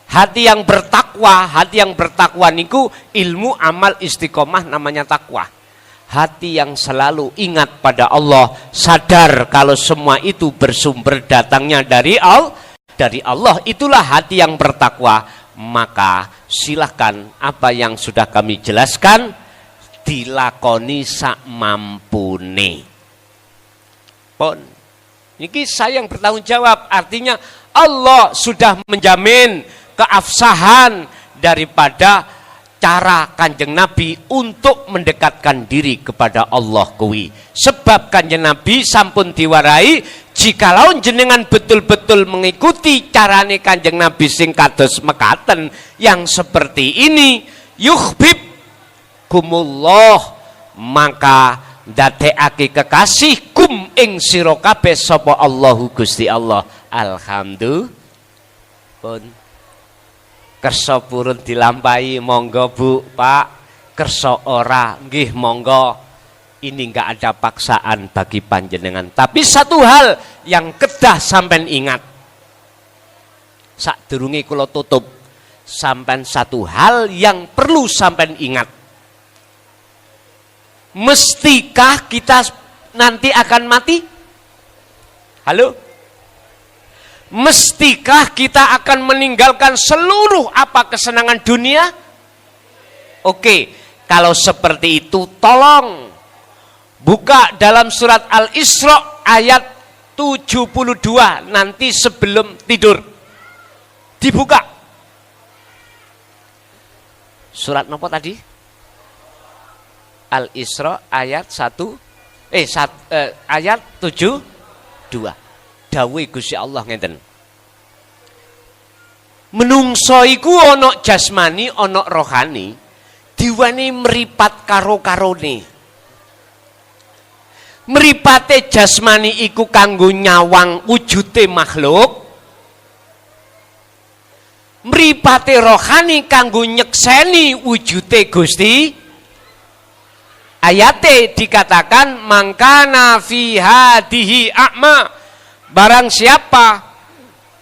hati yang bertakwa niku ilmu amal istiqomah namanya takwa. Hati yang selalu ingat pada Allah, sadar kalau semua itu bersumber datangnya dari Allah, itulah hati yang bertakwa. Maka silahkan apa yang sudah kami jelaskan dilakoni sak mampune. Pun ini saya yang bertanggung jawab, artinya Allah sudah menjamin keabsahan daripada cara Kanjeng Nabi untuk mendekatkan diri kepada Allah kuwi. Sebab Kanjeng Nabi sampun diwarai, jikalau jenengan betul-betul mengikuti carane Kanjeng Nabi sing kados mekaten yang seperti ini, yuhibbukumullah, maka ndadekake kekasih kum ing sira kabeh sapa Allahu Gusti Allah. Alhamdulillah. Pun kersa purun dilampahi, monggo Bu, Pak. Kersa ora, nggih monggo. ini nggak ada paksaan bagi panjenengan. Tapi satu hal yang kedah sampean ingat. Sadurunge kula tutup, sampean satu hal yang perlu sampean ingat. Mestikah kita nanti akan mati? Halo? Mestikah kita akan meninggalkan seluruh apa kesenangan dunia? Oke, kalau seperti itu tolong buka dalam surat Al-Isra ayat 72 nanti sebelum tidur. Dibuka. Surat apa tadi? Al-Isra ayat 1 ayat 72. Dawuh Gusti Allah ngeten. Menungso iku ana jasmani, ana rohani, diweni mripat karo-karone. Mripate jasmani iku kanggo nyawang wujude makhluk. Mripate rohani kanggo nyekseni wujude Gusti. Ayate dikatakan mangkana fi hadihi a'ma. Barang siapa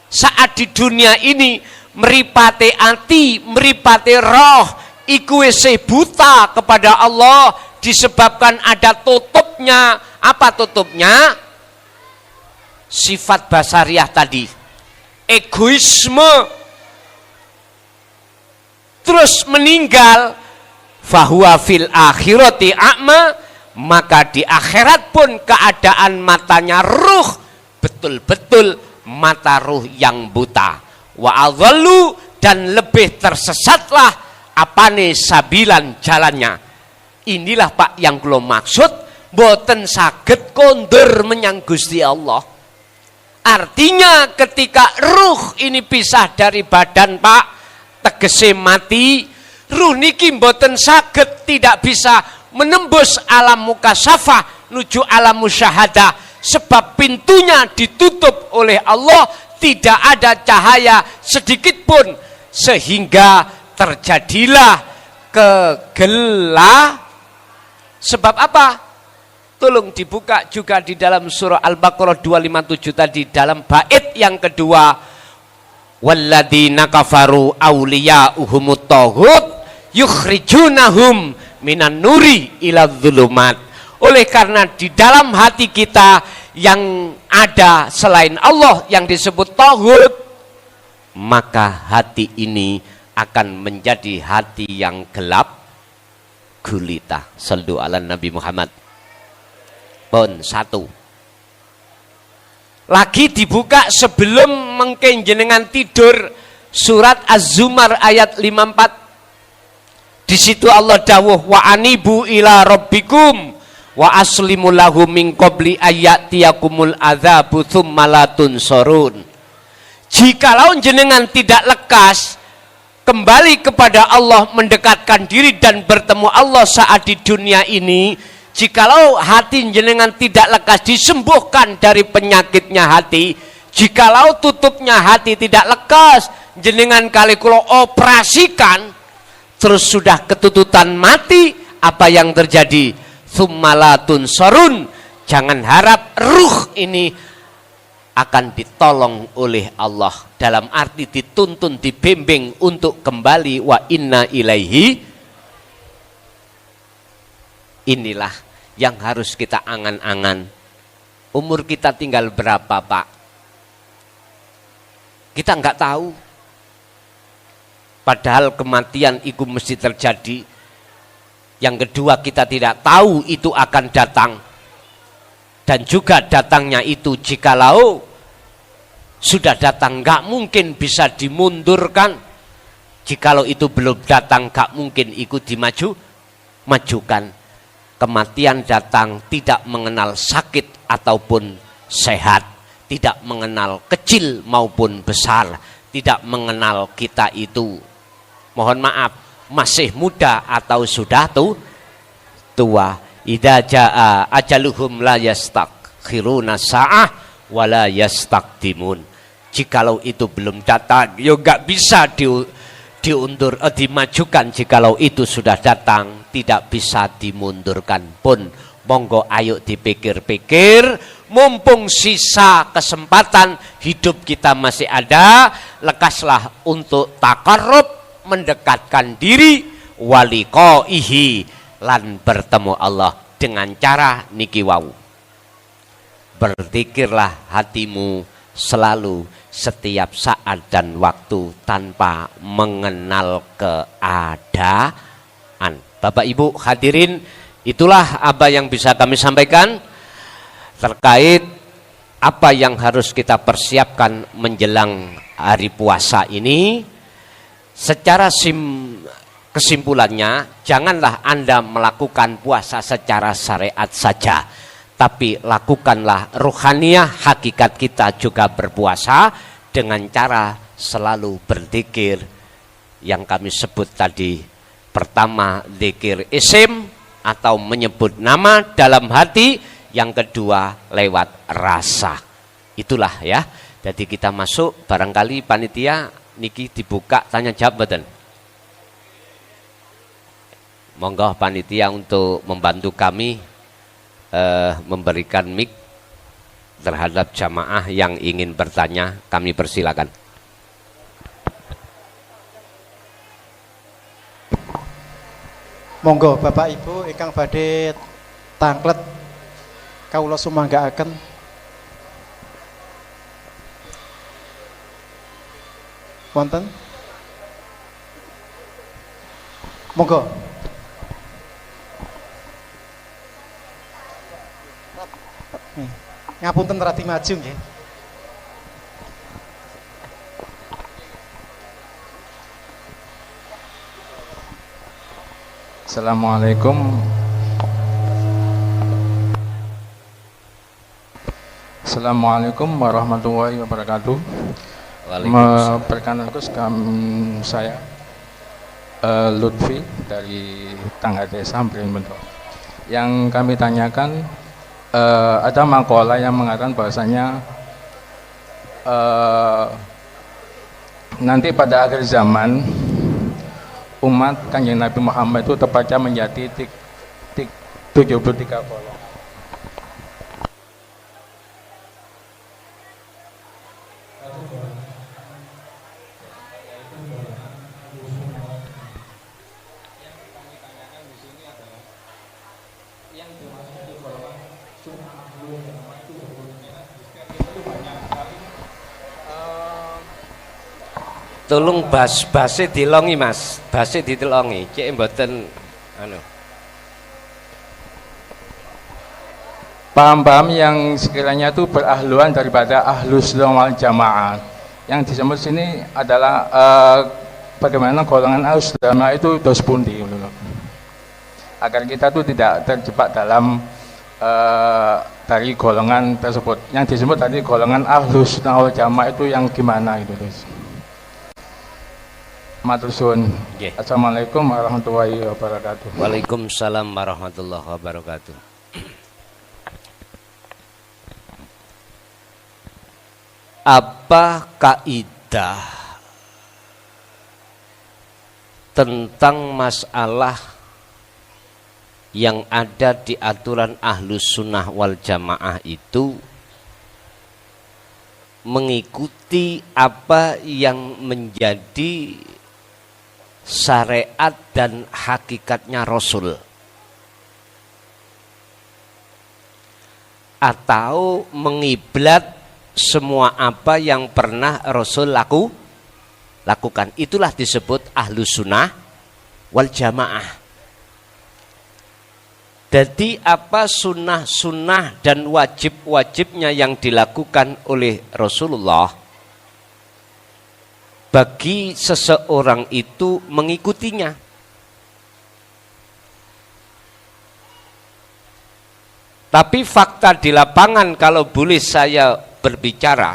saat di dunia ini mripate ati, mripate roh iku wis buta kepada Allah disebabkan ada tutupnya. Apa tutupnya? Sifat basariah tadi. Egoisme. Terus meninggal, fahuwa fil akhirati a'ma, maka di akhirat pun keadaan matanya ruh betul-betul mata ruh yang buta. Wa adhallu, dan lebih tersesatlah apane sabilan jalannya. Inilah Pak yang kula maksud, boten saged kondur menyang Gusti Allah. Artinya ketika ruh ini pisah dari badan Pak, tegese mati, ruh niki boten saged, tidak bisa menembus alam mukasyafah nuju alam musyahadah. Sebab pintunya ditutup oleh Allah, tidak ada cahaya sedikit pun, sehingga terjadilah kegelap. Sebab apa? Tolong dibuka juga di dalam surah Al-Baqarah 257 tadi, dalam bait yang kedua, walladzina kafaru awliya'uhumut taghut yukhrijunahum minan nuri ila dzulumat. Oleh karena di dalam hati kita yang ada selain Allah yang disebut taghut, maka hati ini akan menjadi hati yang gelap gulita. Sallu ala Nabi Muhammad. Pun satu. Lagi dibuka sebelum mengke jenengan tidur, surat Az-Zumar ayat 54. Di situ Allah dawuh wa anibu ila rabbikum wa aslimu lahu min qabli ayatiyakumul adzabu tsumma la tunsurun. Jikalau jenengan tidak lekas kembali kepada Allah, mendekatkan diri dan bertemu Allah saat di dunia ini, jikalau hati jenengan tidak lekas disembuhkan dari penyakitnya hati, jikalau tutupnya hati tidak lekas jenengan kali kula operasikan, terus sudah ketututan mati, apa yang terjadi? Tsummalatun sorun, jangan harap ruh ini akan ditolong oleh Allah, dalam arti dituntun, dibimbing untuk kembali wa inna ilaihi. Inilah yang harus kita angan-angan. Umur kita tinggal berapa Pak? Kita nggak tahu. Padahal kematian itu mesti terjadi. Yang kedua, kita tidak tahu itu akan datang. Dan juga datangnya itu jikalau sudah datang, gak mungkin bisa dimundurkan. Jikalau itu belum datang, gak mungkin ikut dimajukan. Kematian datang tidak mengenal sakit ataupun sehat, tidak mengenal kecil maupun besar, tidak mengenal kita itu, mohon maaf, masih muda atau sudah tua. Idza jaa ajaluhum la yastakhiruna sa'ah wa la yastaqdimun. Jikalau itu belum datang, ya enggak bisa diundur, dimajukan. Jikalau itu sudah datang, tidak bisa dimundurkan pun. Monggo ayo dipikir-pikir, mumpung sisa kesempatan hidup kita masih ada, lekaslah untuk takarrub, mendekatkan diri, waliqaihi, lan bertemu Allah dengan cara niki wau. Berzikirlah hatimu selalu setiap saat dan waktu tanpa mengenal keadaan. Bapak Ibu hadirin, itulah apa yang bisa kami sampaikan terkait apa yang harus kita persiapkan menjelang hari puasa ini. Secara kesimpulannya, janganlah Anda melakukan puasa secara syariat saja, tapi lakukanlah ruhaniyah, hakikat kita juga berpuasa dengan cara selalu berzikir yang kami sebut tadi. Pertama, zikir isim atau menyebut nama dalam hati, yang kedua lewat rasa. Itulah ya. Jadi kita masuk, barangkali panitia niki dibuka tanya jawab mboten. Monggo panitia untuk membantu kami memberikan mic terhadap jamaah yang ingin bertanya, kami persilakan. Monggo Bapak Ibu ingkang badhe tanglet kawula sumanggaaken. Wonten? Monggo. Ngapunten radi maju nggih. Assalamualaikum. Assalamualaikum warahmatullahi wabarakatuh. Perkenalkan saya Lutfi dari Tangga Desa Ambrien Bentok. Yang kami tanyakan, ada makalah yang mengatakan bahwasanya nanti pada akhir zaman umat Kanjeng Nabi Muhammad itu tepatnya menjadi 73 golongan. Tolong base dilongi Mas, base ditelongi, cek mboten anu. Paham-paham yang sekiranya itu berahluan daripada ahlus sunnah wal jamaah. Yang disebut sini adalah bagaimana golongan ahlus sunnah itu dos pundi, agar kita tuh tidak terjebak dalam dari golongan tersebut. Yang disebut tadi golongan ahlus sunnah wal jamaah itu yang gimana itu, guys? Matur suwun. Assalamualaikum warahmatullahi wabarakatuh. Waalaikumsalam warahmatullahi wabarakatuh. Apa kaidah tentang masalah yang ada di aturan Ahlus Sunnah wal Jamaah itu mengikuti apa yang menjadi syariat dan hakikatnya Rasul, atau mengiblat semua apa yang pernah Rasul lakukan? Itulah disebut Ahlus Sunnah wal Jamaah. Jadi apa sunnah-sunnah dan wajib-wajibnya yang dilakukan oleh Rasulullah, bagi seseorang itu mengikutinya. Tapi fakta di lapangan, kalau boleh saya berbicara,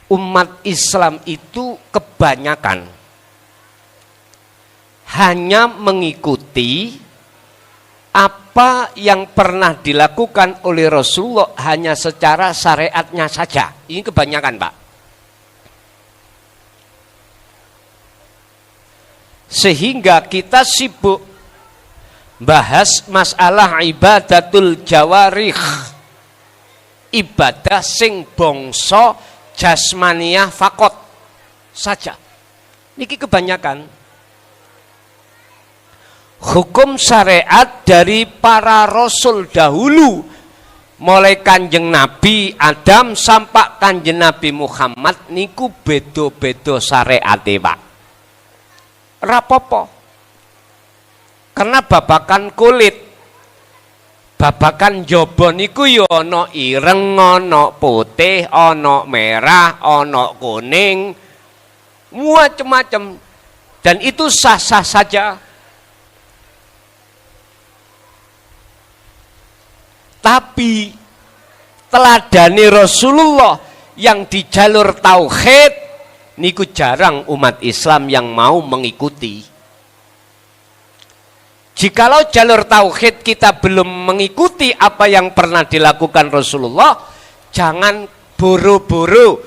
umat Islam itu kebanyakan hanya mengikuti apa yang pernah dilakukan oleh Rasulullah hanya secara syariatnya saja. Ini kebanyakan, Pak. Sehingga kita sibuk bahas masalah ibadatul jawarih, ibadah sing bangsa jasmaniyah fakot saja. Niki kebanyakan hukum syariat dari para rasul dahulu, mulai Kanjeng Nabi Adam sampai Kanjeng Nabi Muhammad niku bedo-bedo syariate, Pak. Rapopo. Karena babakan kulit, babakan jaba niku ya ana ireng, ana putih, ana merah, ana kuning, macam-macam, dan itu sah-sah saja. Tapi teladani Rasulullah yang di jalur tauhid niku jarang umat Islam yang mau mengikuti. Jikalau jalur tauhid kita belum mengikuti apa yang pernah dilakukan Rasulullah, jangan buru-buru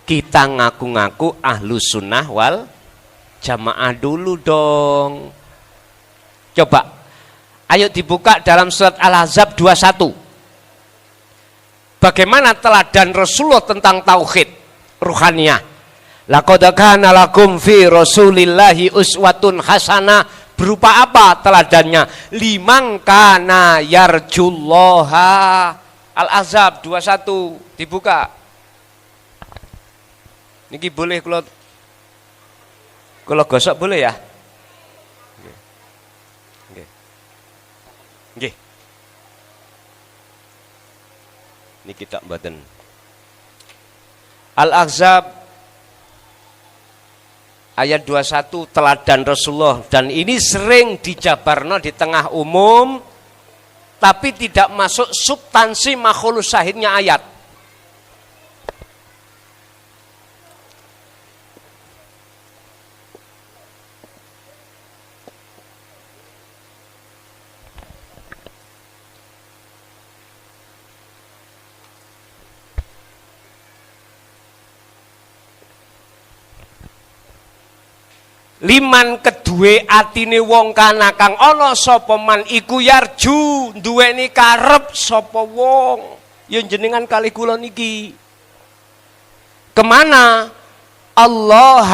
kita ngaku-ngaku ahlu sunnah wal jamaah dulu dong. Coba, ayo dibuka dalam surat Al-Ahzab 21. Bagaimana teladan Rasulullah tentang tauhid ruhaniyah. Laqad kana lakum fi Rasulillahi uswatun hasanah. Berupa apa teladannya? Liman kana yarjullaha. Al-Ahzab 21 dibuka. Niki boleh kalau gosok boleh ya? Nggih. Nggih. Niki tak mboten. Al-Ahzab ayat 21 teladan Rasulullah, dan ini sering dijabarno di tengah umum tapi tidak masuk substansi makhlus syahidnya ayat. Liman kedue atine wong kana kang ana sapa man iku yarju, duweni karep sapa wong. Ya jenengan kali kula niki. Kemana? Allah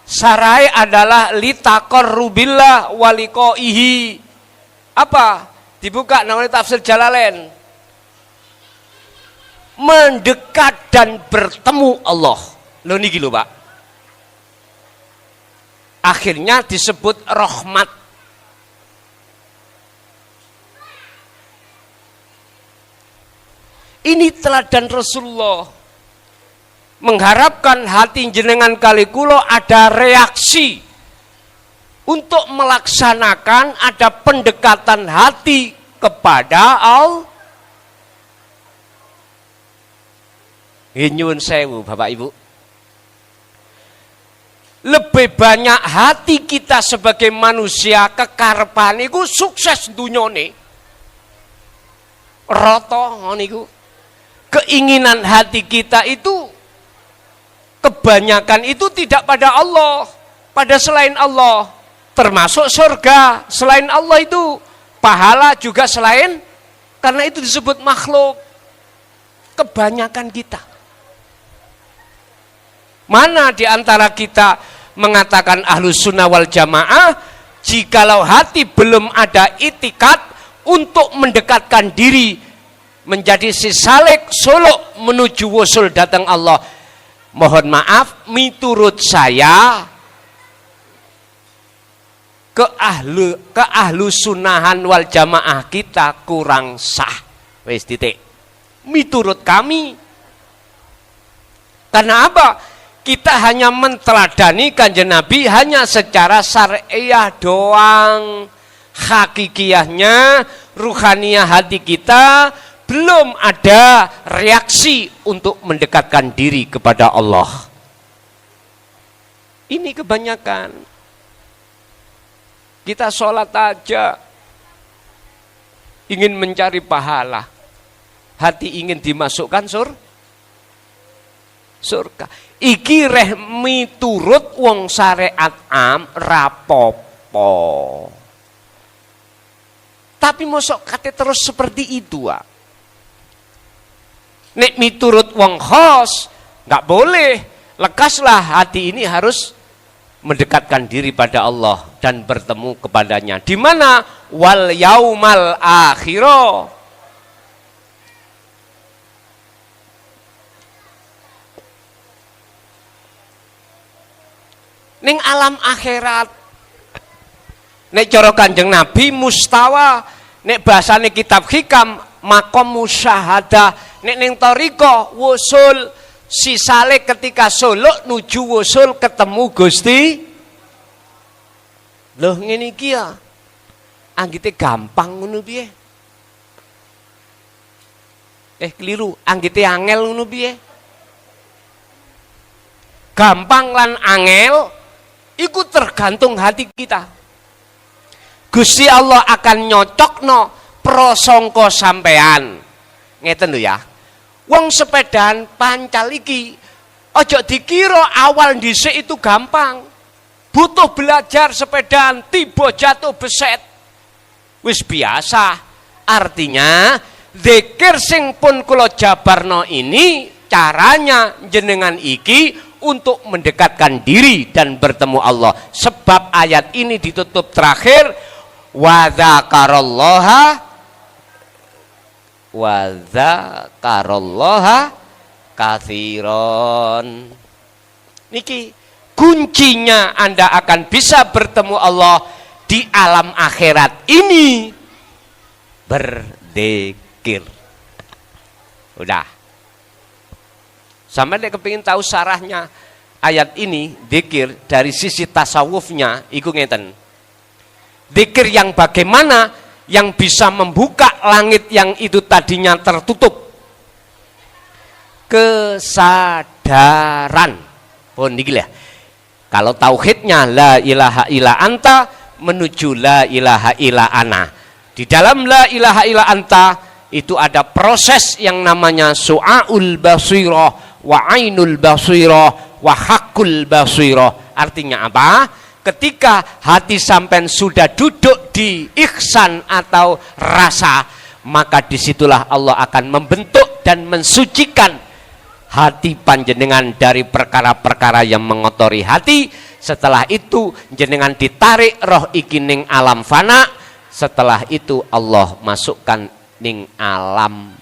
sarai adalah litaqarrubillah waliqaihi. Apa? Dibuka namanya tafsir Jalalain. Mendekat dan bertemu Allah. Lho niki lho, Pak. Akhirnya disebut rahmat. Ini teladan Rasulullah. Mengharapkan hati jenengan kali kula ada reaksi untuk melaksanakan, ada pendekatan hati kepada Allah. Nyuwun sewu Bapak Ibu. Lebih banyak hati kita sebagai manusia kekarepan niku sukses dunyane. Rata niku. Keinginan hati kita itu kebanyakan itu tidak pada Allah, pada selain Allah. Termasuk surga selain Allah itu, pahala juga selain, karena itu disebut makhluk. Kebanyakan kita. Mana di antara kita mengatakan ahlus sunnah wal jamaah, jikalau hati belum ada itikat untuk mendekatkan diri menjadi si salik suluk menuju wusul datang Allah, mohon maaf, miturut saya ke ahlu sunnahan wal jamaah kita kurang sah. Wes titik. Miturut kami. Karena apa? Kita hanya menteladani Kanjeng Nabi hanya secara syariah doang. Hakikiyahnya, ruhaniyah hati kita belum ada reaksi untuk mendekatkan diri kepada Allah. Ini kebanyakan. Kita sholat aja ingin mencari pahala. Hati ingin dimasukkan surga. Iki reh miturut wong syariat am rapopo. Tapi mosok kate terus seperti itu, Wak. Nek miturut wong khos, nggak boleh. Lekaslah hati ini harus mendekatkan diri pada Allah dan bertemu kepadanya. Di mana? Wal yaumal akhirah. Ning alam akhirat. Nek cara Kanjeng Nabi mustawa, nek bahasane kitab hikam makom musyahadah, nek ning toriko wusul sisale ketika suluk nuju wusul ketemu Gusti. Loh ngene iki ya. Anggite gampang ngono piye? Keliru, anggite angel ngono piye? Gampang lan angel iku tergantung hati kita. Gusti Allah akan nyocokno prasangka sampean. Ngeten lho ya. Wong sepedaan pancal iki ojo dikira awal dhisik itu gampang. Butuh belajar sepedaan, tiba jatuh beset. Wis biasa. Artinya zikir sing pun kula jabarno ini caranya jenengan iki untuk mendekatkan diri dan bertemu Allah. Sebab ayat ini ditutup terakhir wa dzakarallaha katsiran. Niki kuncinya Anda akan bisa bertemu Allah di alam akhirat ini berzikir. Udah. Sampai nek kepingin tahu sarahnya ayat ini, dzikir dari sisi tasawufnya iku ngeten. Dzikir yang bagaimana yang bisa membuka langit yang itu tadinya tertutup. Kesadaran. Pun niki ya. Kalau tauhidnya la ilaha illa anta menuju la ilaha illa ana. Di dalam la ilaha illa anta itu ada proses yang namanya su'aul basirah wa ainul basirah wa haqqul basirah. Artinya apa? Ketika hati sampean sudah duduk di ihsan atau rasa, maka disitulah Allah akan membentuk dan mensucikan hati panjenengan dari perkara-perkara yang mengotori hati. Setelah itu jenengan ditarik roh iki ning alam fana. Setelah itu Allah masukkan ning alam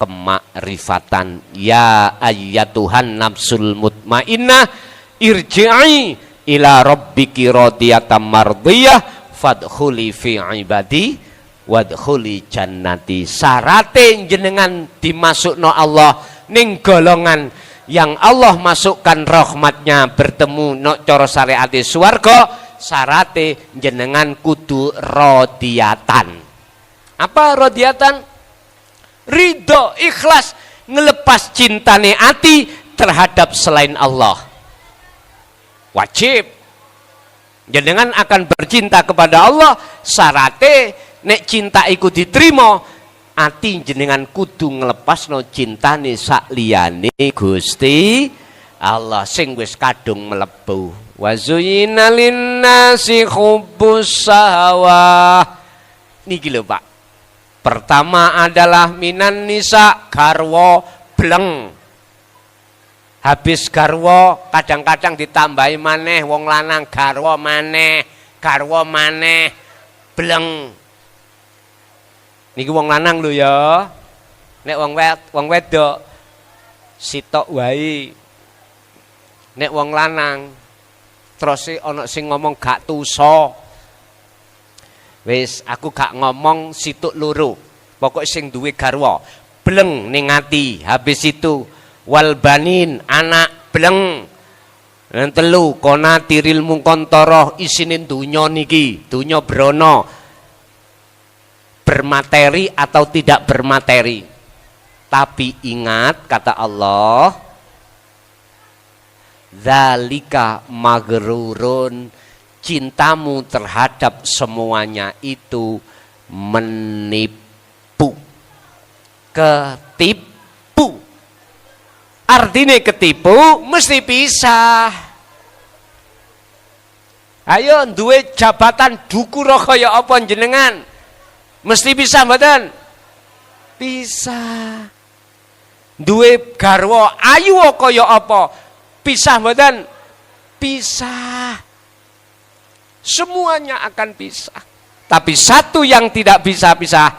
kemakrifatan. Ya ayyatuhan nafsul mutmainnah irji'i ila rabbiki radiyatan mardiyah fadkhuli fi ibadi wadkhuli jannati. Sarate jenengan dimasukno Allah ning golongan yang Allah masukkan rahmatnya bertemu no cara syariate swarga. Sarate jenengan kudu radiyatan. Apa radiyatan? Ridho, ikhlas, ngelepas cintane ati terhadap selain Allah. Wajib. Jenengan akan bercinta kepada Allah, syarate nek cinta iku diterima, ati jenengan kudu nglepasno cintane sakliyane Gusti Allah sing wis kadung mlebu. Wa zuyyina linnasi hubbus sahawah. Niki lho Pak. Pertama adalah minan nisa garwa bleng. Habis garwa kadang-kadang ditambahi maneh wong lanang garwa maneh bleng. Niki wong lanang lho ya. Nek wong wedok sitok wae. Nek wong lanang terus ana sing ngomong gak tuso. Wis aku gak ngomong situk loro. Pokok sing duwe garwa bleng ning ati. Habis itu wal banin anak bleng. Lan telu kona tiril mungkontoro isine donya niki, donya brana. Bermateri atau tidak bermateri. Tapi ingat kata Allah, zalika magrurun, cintamu terhadap semuanya itu menipu, ketipu. Artinya ketipu mesti pisah. Ayo duwe jabatan dukur kaya apa jenengan, Mesti bisa mboten? Bisa. Duwe garwa ayu kaya apa? Pisah mboten? Pisah. Semuanya akan pisah. Tapi satu yang tidak bisa pisah,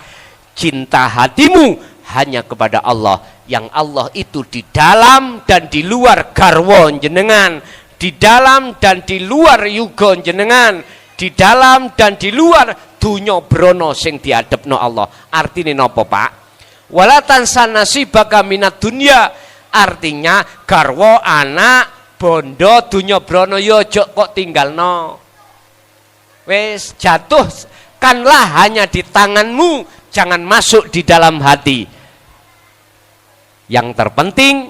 cinta hatimu hanya kepada Allah. Yang Allah itu di dalam dan di luar garwa jenengan, di dalam dan di luar yuga jenengan, di dalam dan di luar dunya brana sing diadepno Allah. Artine napa, Pak? Wala tansa nasibaka minad dunya. Artinya garwa, anak, bondo, dunya brana ya aja kok tinggalno. Wis jatuh kanlah hanya di tanganmu, jangan masuk di dalam hati. Yang terpenting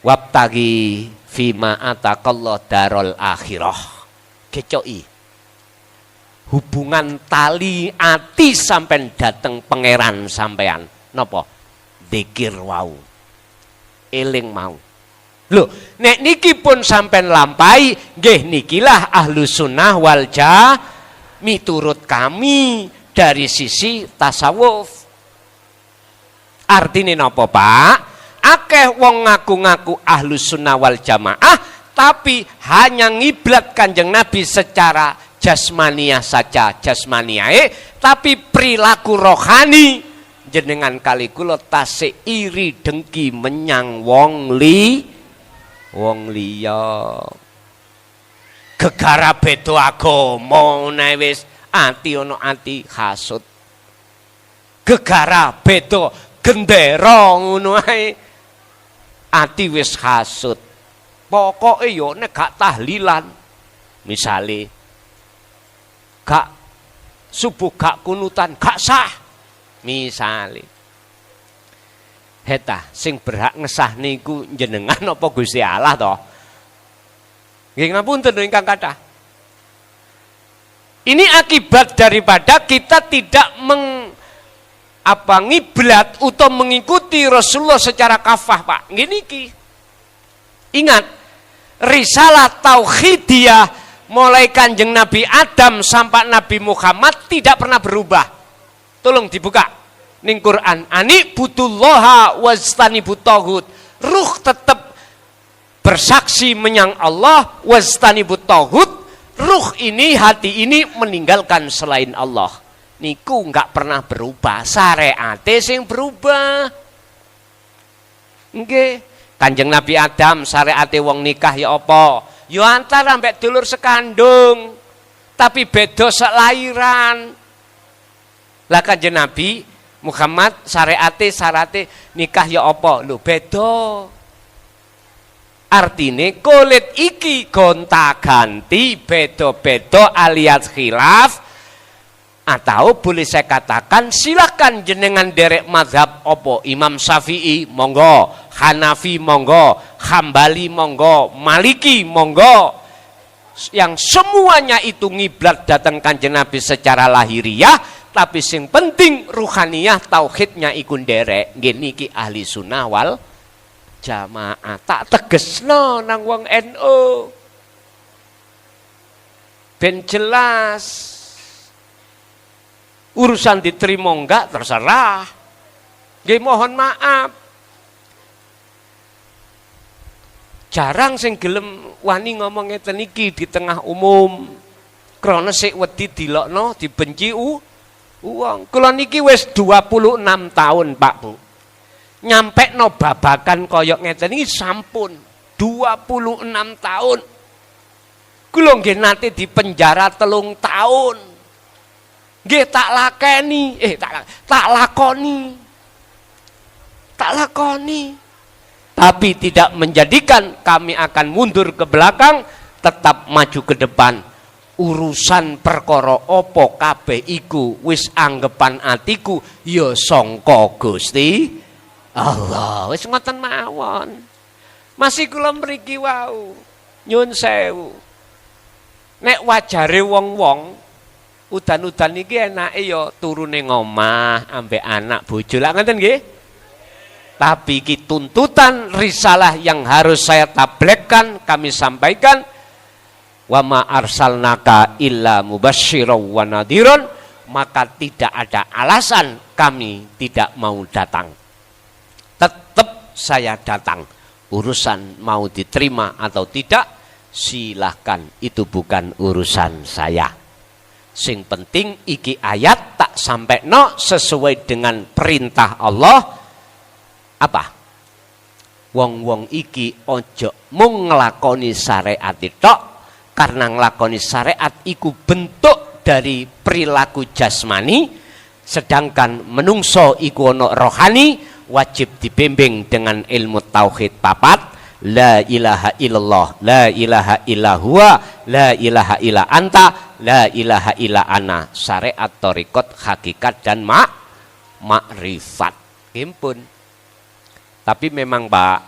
wabtagi fima atakallah darul akhirah. Kecoi. Hubungan tali ati sampai dateng pangeran sampean. Napa? Dzikir wau. Eling mau. Loh, nek niki pun sampean lampai, nggih nikilah Ahlus Sunnah wal Jamaah miturut kami dari sisi tasawuf. Artine napa, Pak? Akeh wong ngaku-ngaku Ahlus Sunnah wal Jamaah tapi hanya ngiblat Kanjeng Nabi secara jasmaniah saja, tapi perilaku rohani jenengan kali kula tasik iri dengki menyang wong liya. Gegara beda agama wis ati ana ati hasud. Gegara beda gendera ngono ae ati wis hasud. Pokoke yo nek gak tahlilan misale gak subuh gak kunutan gak sah misale. Heta sing berhak ngesah niku jenengan apa Gusti Allah to? Nggih ngapunten ingkang kathah. Ini akibat daripada kita tidak ngiblat atau mengikuti Rasulullah secara kafah, Pak. Ngene iki. Ingat, risalah tauhidiyah mulai Kanjeng Nabi Adam sampai Nabi Muhammad tidak pernah berubah. Tolong dibuka ning Quran. Ani butullaha wastanibut taghut. Ruh tetap bersaksi menyang Allah, wastanibut taghut. Ruh ini, hati ini meninggalkan selain Allah. Niku enggak pernah berubah. Syariate sing berubah. Nggih. Kanjeng Nabi Adam syariate wong nikah ya apa? Ya antara mbek dulur sekandung. Tapi beda selairan. Lah Kanjeng Nabi Muhammad syariate nikah ya apa? Lho beda. Artine kulit iki gonta-ganti, beda-beda alias khilaf. Atau boleh saya katakan silakan jenengan derek mazhab opo. Imam Syafi'i monggo, Hanafi monggo, Hambali monggo, Maliki monggo. Yang semuanya itu ngiblat datang Kanjeng Nabi secara lahiriah, tapi sing penting ruhaniyah tauhidnya ikun derek. Gini ki ahli sunnah wal jamaah. Tak tegesno nang wong NU. Ben jelas. Urusan diterima enggak terserah. Nggih mohon maaf. Jarang sing gelem wani ngomong ngeten iki di tengah umum. Krana sik wedi dilokno, dibenci uang. Kula niki wis 26 tahun, Pak Bu. Nyampekno babakan kaya ngeten iki sampun 26 tahun. Kula nggih nate dipenjara 3 tahun. Nggih tak lakoni, tak lakoni. Tapi tidak menjadikan kami akan mundur ke belakang, tetap maju ke depan. Urusan perkara apa kabeh iku wis anggepan atiku ya sangka Gusti Allah. Wis ngoten mawon. Masih kula mriki wau. Nyun sewu. Nek wajare wong-wong udan-udan iki enake ya turune ngomah ambek anak bojo. Lah ngoten nggih. Tapi iki tuntutan risalah yang harus saya tabligkan, kami sampaikan. Wa ma arsalnaka illa mubasysyiran wa nadhiran maka tidak ada alasan kami tidak mau datang. Tetap saya datang. Urusan mau diterima atau tidak, silahkan, itu bukan urusan saya. Sing penting iki ayat tak sampai no sesuai dengan perintah Allah. Apa? Wong-wong iki ojo mung nglakoni syariat tok, karena nglakoni syariat iku bentuk dari perilaku jasmani, sedangkan menungso iku ono rohani, wajib dibimbing dengan ilmu tauhid papat, la ilaha illallah, la ilaha illa huwa, la ilaha illa anta, la ilaha illa ana, syariat, thariqat, hakikat dan makrifat. Impun. Tapi memang Pak,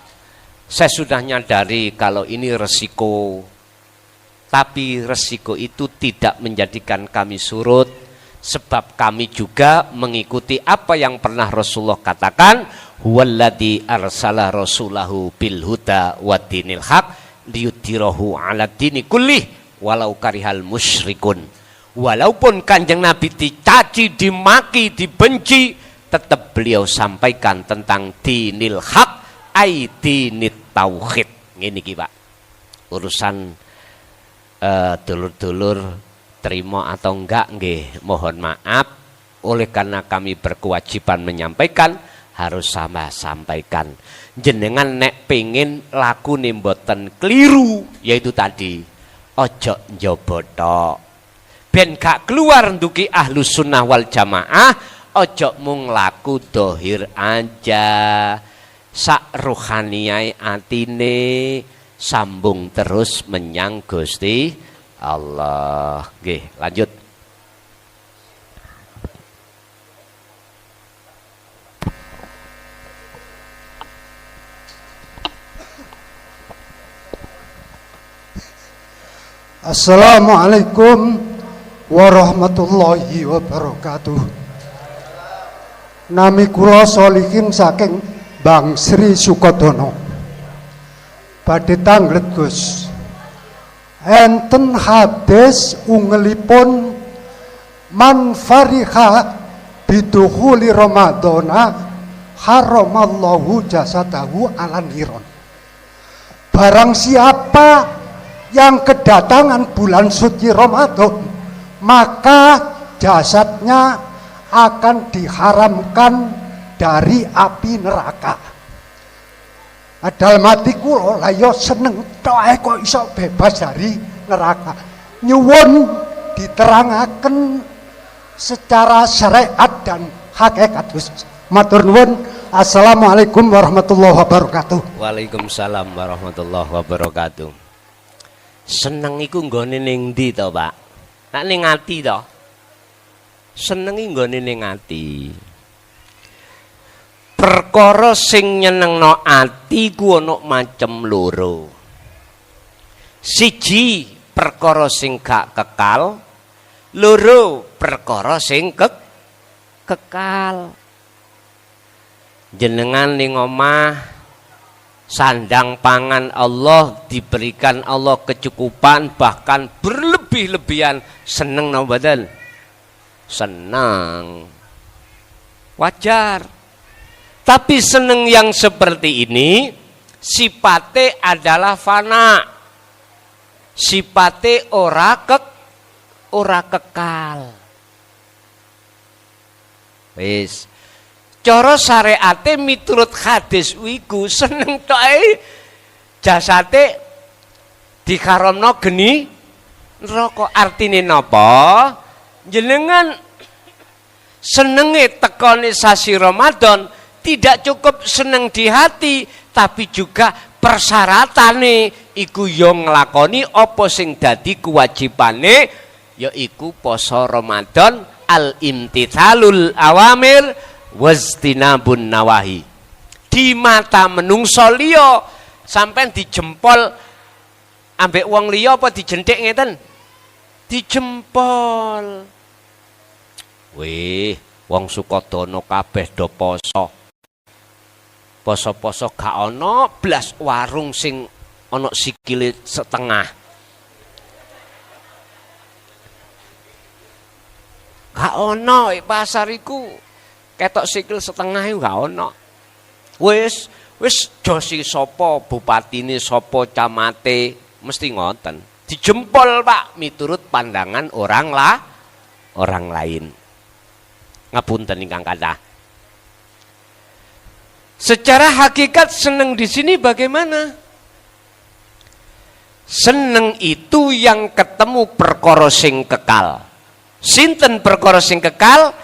saya sudah nyadari kalau ini resiko. Tapi resiko itu tidak menjadikan kami surut, sebab kami juga mengikuti apa yang pernah Rasulullah katakan, huwallazi arsala rasulahu bil huda wa dinil haq liyudhhirahu 'ala dini kullih walau karihal musyrikun. Walaupun Kanjeng Nabi dicaci, dimaki, dibenci, tetap beliau sampaikan tentang dinil haq, ai dinit tauhid. Ngene iki Pak. Urusan dulur-dulur terima atau enggak nggih, mohon maaf, oleh karena kami berkewajiban menyampaikan, harus sama sampaikan. Jenengan nek pengen laku mboten keliru, yaitu tadi ojo njaba tok. Ben gak keluar nduki Ahlus Sunnah wal Jamaah, ojo mung laku dohir aja. Sak rohaniyai atine sambung terus menyang Gusti Allah. Nggih, lanjut. Assalamualaikum warahmatullahi wabarakatuh. Nami kula Solihin saking Bang Sri Sukodono. Badhe tanglet Gus. Enten hadis ungelipun man fariha bidukhuli Ramadana haramallahu jasadahu alan niron. Barang siapa yang kedatangan bulan suci Ramadan, maka jasadnya akan diharamkan dari api neraka. Dalam hati kula lah ya seneng tok kok iso bebas dari neraka. Nyuwun diterangaken secara syariat dan hakikat. Matur nuwun. Assalamualaikum warahmatullahi wabarakatuh. Waalaikumsalam warahmatullahi wabarakatuh. Seneng iku nggone ning ndi to, Pak? Nek ning ati to. Seneng iki nggone ning ati. Perkara sing nyenengno ati ku ana macem loro. Siji perkara sing gak kekal, loro perkara sing kekal. Jenengan ning omah sandang pangan Allah, diberikan Allah kecukupan, bahkan berlebih-lebihan, seneng napa mboten? Senang. Wajar. Tapi seneng yang seperti ini sipate adalah fana. Sipate ora kekal. Wis. Cara syariate miturut hadis wiku seneng tok jasate dikaramno geni neraka. Artine napa? Jenengan senenge tekone sasi Ramadan tidak cukup seneng di hati, tapi juga persyaratannya iku yo nglakoni apa sing dadi kewajibane, yaiku poso Ramadan, al-imtithalul awamir wajtinabun nawahi. Di mata menungso liya sampean dijempol ambek wong liya apa dijendhek ngeten? Dijempol. Wih, wong Sukodono kabeh do poso. Poso-poso gak ana blas warung sing ana sikile setengah. Gak ono pasar iku ketok sikil setengah iku gak ono. Wis josi sapa bupatine sapa camate mesti ngoten. Dijempol Pak miturut pandangan orang lain. Ngapunten ingkang kathah. Secara hakikat seneng di sini bagaimana? Seneng itu yang ketemu perkara sing kekal. Sinten perkara sing kekal?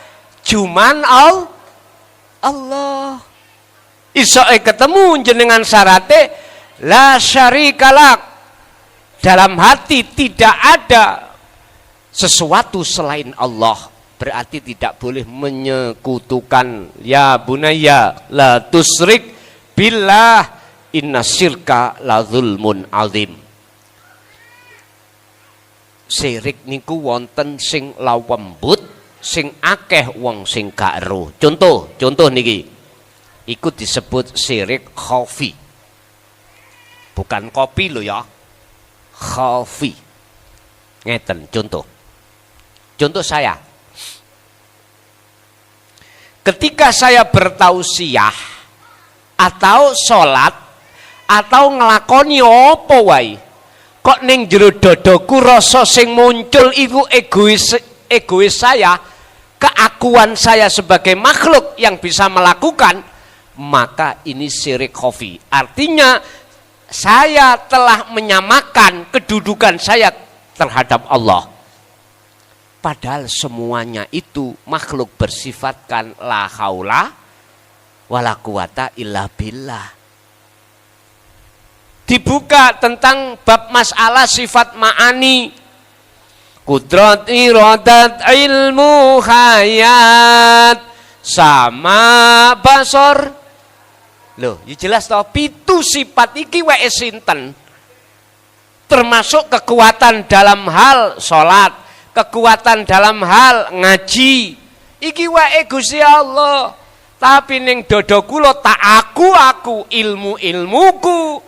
Cuman Allah. Isoke ketemu jenengan syarate la syarikalak. Dalam hati tidak ada sesuatu selain Allah. Berarti tidak boleh menyekutukan. Ya bunayya la tusrik billah inna syirka la zulmun azim. Sirik niku wonten sing lawembut, sing akeh wong sing gak ero. Contoh niki. Iku disebut sirik khafi. Bukan kopi lho ya. Khafi. Ngeten contoh. Contoh saya. Ketika saya bertausiah atau sholat atau ngelakoni apa wae, kok ning jero dadaku rasa sing muncul iku egois saya, keakuan saya sebagai makhluk yang bisa melakukan, maka ini syirik khafi. Artinya saya telah menyamakan kedudukan saya terhadap Allah. Padahal semuanya itu makhluk bersifatkan la haula wala quwata illa billah. Dibuka tentang bab masalah sifat ma'ani. Qudrat iradat ilmu hayat sama basor. Loh, ya jelas toh pitu sifat iki wae sinten. Termasuk kekuatan dalam hal salat, kekuatan dalam hal ngaji. Iki wae Gusti Allah. Tapi ning dada kula tak aku ilmuku.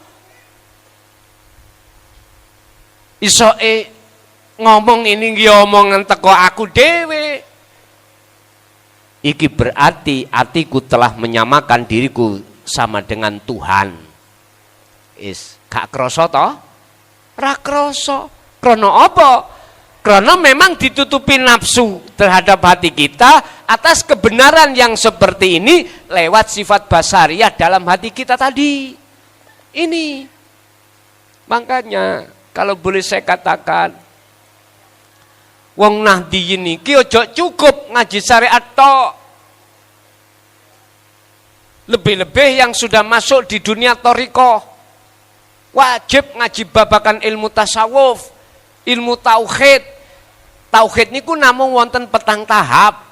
Isoke ngomong ini omongan teko aku dewe. Iki berarti atiku telah menyamakan diriku sama dengan Tuhan. Gak krasa toh? Ra krasa. Krana apa? Krana memang ditutupi nafsu terhadap hati kita atas kebenaran yang seperti ini lewat sifat basariah dalam hati kita tadi. Ini. Makanya kalau boleh saya katakan, wong Nahdiyin niki ojo cukup ngaji syariat tok. Lebih-lebih yang sudah masuk di dunia thariqah, wajib ngaji babakan ilmu tasawuf, ilmu tauhid. Tauhid niku namung wonten petang tahap.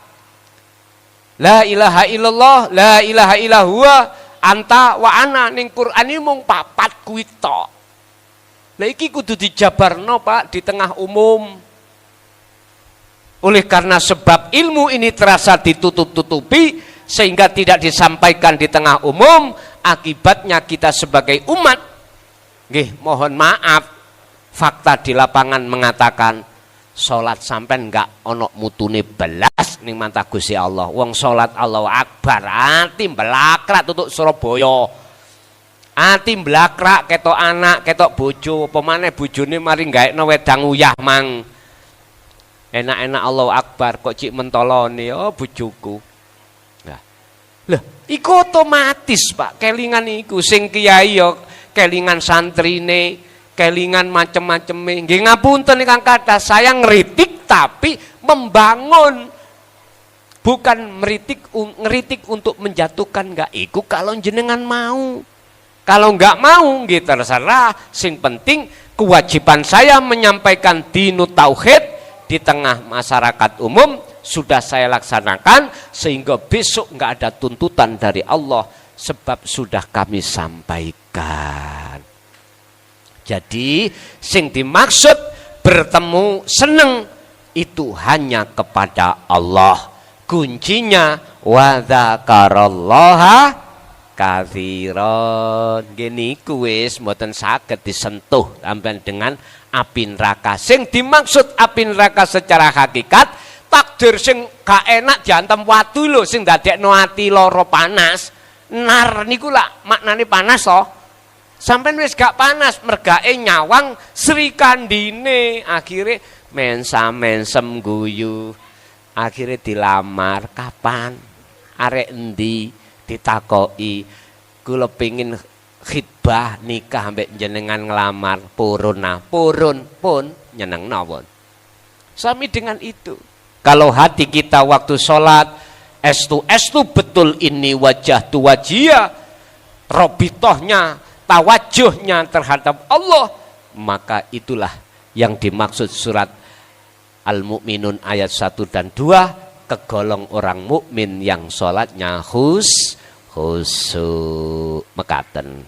La ilaha illallah, la ilaha illallah, anta wa ana. Ning Quran ini mung 4 kuwi tok. Lah iki kudu dijabarno Pak di tengah umum. Oleh karena sebab ilmu ini terasa ditutup-tutupi sehingga tidak disampaikan di tengah umum, akibatnya kita sebagai umat, nggih mohon maaf, fakta di lapangan mengatakan salat sampean enggak ono mutune belas ning mantah Gusti Allah. Wong salat Allahu Akbar ati blakrak tutuk Surabaya. Ati blakrak ketok anak, ketok bojo, apa maneh bojone mari gaekno wedang uyah mang. Enak-enak Allahu Akbar kok cik mentolone oh bojoku. Nah. Lho, iku otomatis Pak, kelingan iku sing kiai yo kelingan santrine, kelingan macem-maceme. Nggih ngapunten ingkang kathah, saya ngritik tapi membangun. Bukan ngeritik untuk menjatuhkan, enggak. Iku kalau jenengan mau. Kalau enggak mau, gitu terserah. Sing penting kewajiban saya menyampaikan dinu tauhid di tengah masyarakat umum sudah saya laksanakan sehingga besok enggak ada tuntutan dari Allah sebab sudah kami sampaikan. Jadi sing dimaksud bertemu seneng itu hanya kepada Allah. Kuncinya wa dzakarallaha katsiran. Gini wis mboten saged disentuh sampean dengan api neraka. Sing dimaksud api neraka secara hakikat takdir sing gak enak diantem watu lho sing dadekno ati lara panas. Nar niku lak maknane panas to. Sampeyan wis gak panas, mergake nyawang Srikandine, akhire mensam-mensem guyu. Akhire dilamar, kapan? Arek endi? Ditakoki. Kula pengin khitbah nikah ambek jenengan ngelamar. Purun nah, purun pun nyenengno pun. Sami dengan itu. Kalau hati kita waktu sholat estu betul ini wajah tu wajia, robitohnya, tawajuhnya terhadap Allah, maka itulah yang dimaksud surat Al-Mu'minun ayat 1 dan 2, kegolong orang mukmin yang sholatnya khusyuk mekaten.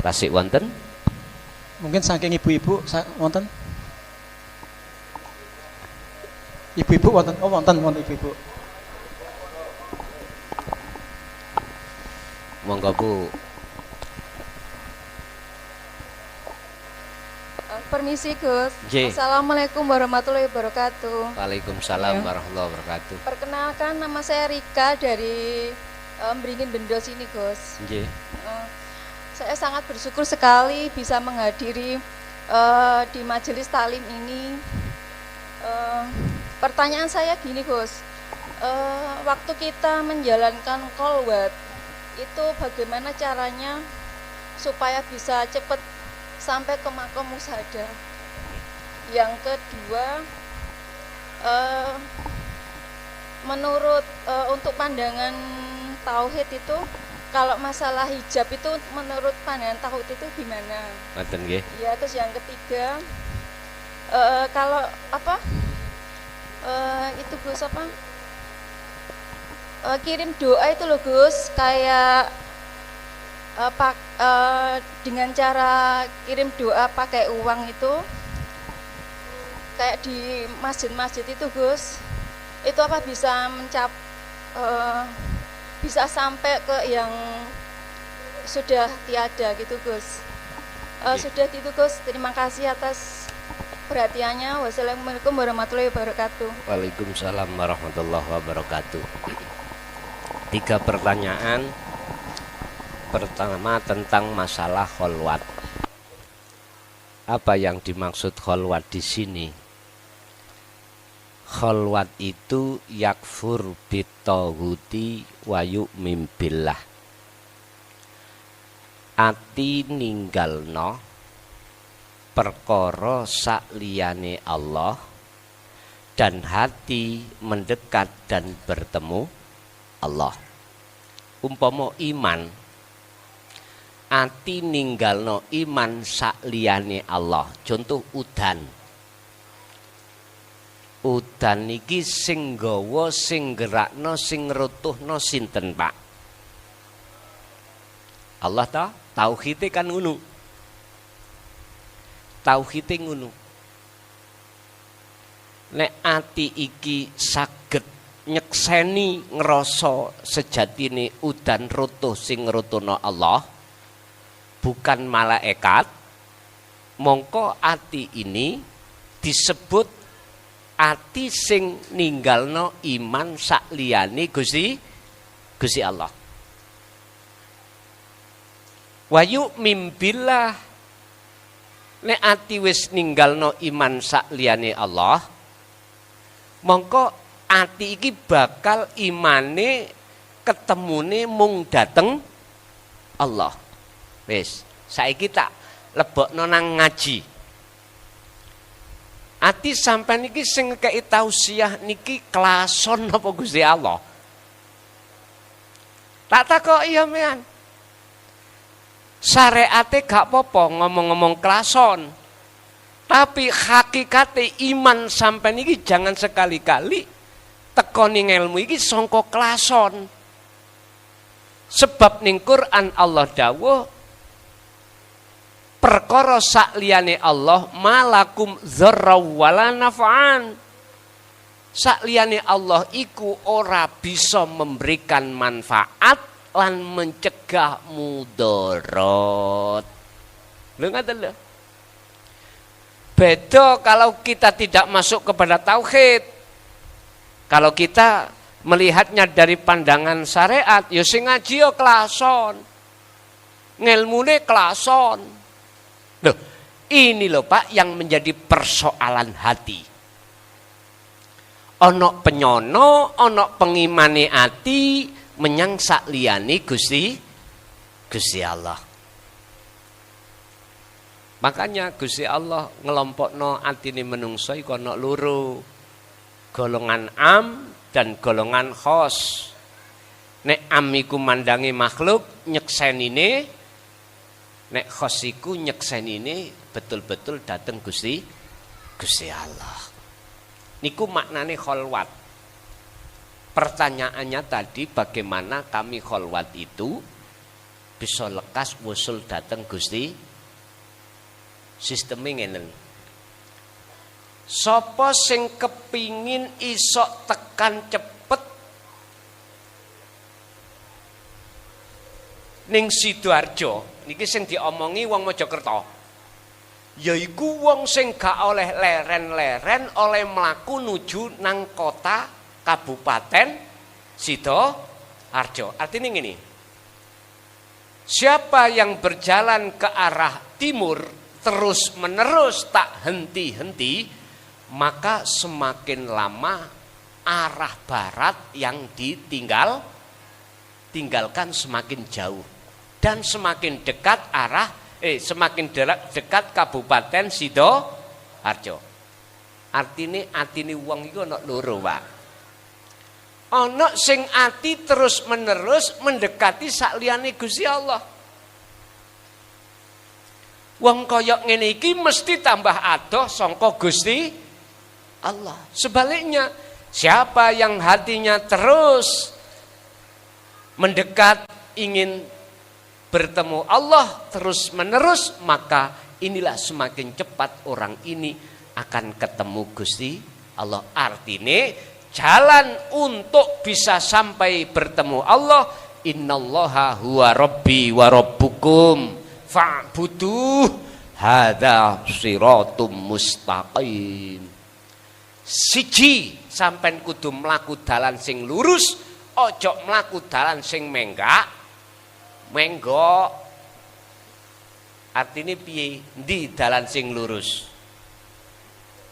Tasik wonten? Mungkin saking ibu-ibu wonten. Ibu-ibu wonten, oh wonten ibu-ibu. Monggo Bu. Permisi Gus. J. Assalamualaikum warahmatullahi wabarakatuh. Waalaikumsalam warahmatullahi wabarakatuh. Perkenalkan, nama saya Rika dari Beringin Bendo sini Gus. J. Saya sangat bersyukur sekali bisa menghadiri di majelis taklim ini. Pertanyaan saya gini Gus, waktu kita menjalankan kholwat itu bagaimana caranya supaya bisa cepat sampai ke makom musyahadah? Yang kedua, menurut untuk pandangan tauhid itu, kalau masalah hijab itu menurut pandangan tauhid itu gimana? Ngoten nggih. Ya, terus yang ketiga, kalau apa? Itu Gus apa? Kirim doa itu loh Gus, kayak dengan cara kirim doa pakai uang itu, kayak di masjid-masjid itu Gus, itu apa bisa bisa sampai ke yang sudah tiada gitu Gus. Sudah gitu Gus, terima kasih atas perhatiannya. Wassalamualaikum warahmatullahi wabarakatuh. Waalaikumsalam warahmatullahi wabarakatuh. 3 pertanyaan. Pertama tentang masalah kholwat. Apa yang dimaksud kholwat di sini? Kholwat itu yakfur bitaghuti wa yu'min billah. Ati ninggalno perkara sakliyane Allah dan hati mendekat dan bertemu Allah. Umpama iman, ati ninggalno iman sakliyane Allah. Contoh udan. Udan niki sing nggawa, sing gerakno, sing ngrutuhno sinten, Pak? Allah ta? Tauhide kan ngono. Tauhide ngono. Nek ati iki saged nyekseni ngrasa sejatine udan rutuh sing ngrutuhno Allah, bukan malaikat, mongko ati ini disebut ati sing ninggalno iman sakliyane Gusti Allah. Wa yu'min billah, nek ati wis ninggalno iman sakliyane Allah, mongko ati iki bakal imane ketemune mung dateng Allah. Wis, saiki tak lebokno nang ngaji. Ati sampean iki sing ngekeki tausiah niki klason apa Gusti Allah? Tak takoki ya mean. Syariate gak apa-apa ngomong-ngomong klason. Tapi hakikate iman sampean iki jangan sekali-kali tekoni ilmu iki sangka klason. Sebab ning Quran Allah dawuh perkara sakliyane Allah malakum dzarra wala naf'an. Sakliyane Allah iku ora bisa memberikan manfaat lan mencegah mudarat. Lho ngaten lho. Beda kalau kita tidak masuk kepada tauhid. Kalau kita melihatnya dari pandangan syariat, ya sing ngaji ya klason. Ngilmune klason. Loh, ini loh Pak yang menjadi persoalan hati. Ono penyono, ono pengimane ati menyang sak liyane Gusti Allah. Makanya Gusti Allah ngelompokno atine menungso iku ana loro. Golongan am dan golongan khos. Nek am iku mandangi makhluk nyeksenine, nek khos iku nyeksenine betul-betul dateng Gusti Allah. Niku maknane kholwat. Pertanyaannya tadi bagaimana kami kholwat itu bisa lekas wusul dateng Gusti. Sistemnya ngenen. Sapa sing kepingin isok tekan cepet ning Sidoarjo niki sing diomongi wong Mojokerto. Yaiku wong sing gak oleh leren-leren oleh mlaku nuju nang kota Kabupaten Sidoarjo. Artinya gini. Siapa yang berjalan ke arah timur terus menerus tak henti-henti, maka semakin lama arah barat yang tinggalkan semakin jauh dan semakin dekat semakin dekat Kabupaten Sidoarjo. Atine wong iku ana loro, Pak. Ana sing ati terus menerus mendekati sakliyane Gusti Allah. Wong kaya ngene iki mesti tambah adoh sangka Gusti Allah. Sebaliknya, siapa yang hatinya terus mendekat ingin bertemu Allah terus menerus, maka inilah semakin cepat orang ini akan ketemu Gusti Allah. Artinya jalan untuk bisa sampai bertemu Allah, innallaha huwa rabbi wa rabbukum fa'buduh hadza siratum mustaqim. Siji, sampean kudu mlaku dalan sing lurus, ojo mlaku dalan sing menggok. Artine piye? Ndi dalan sing lurus?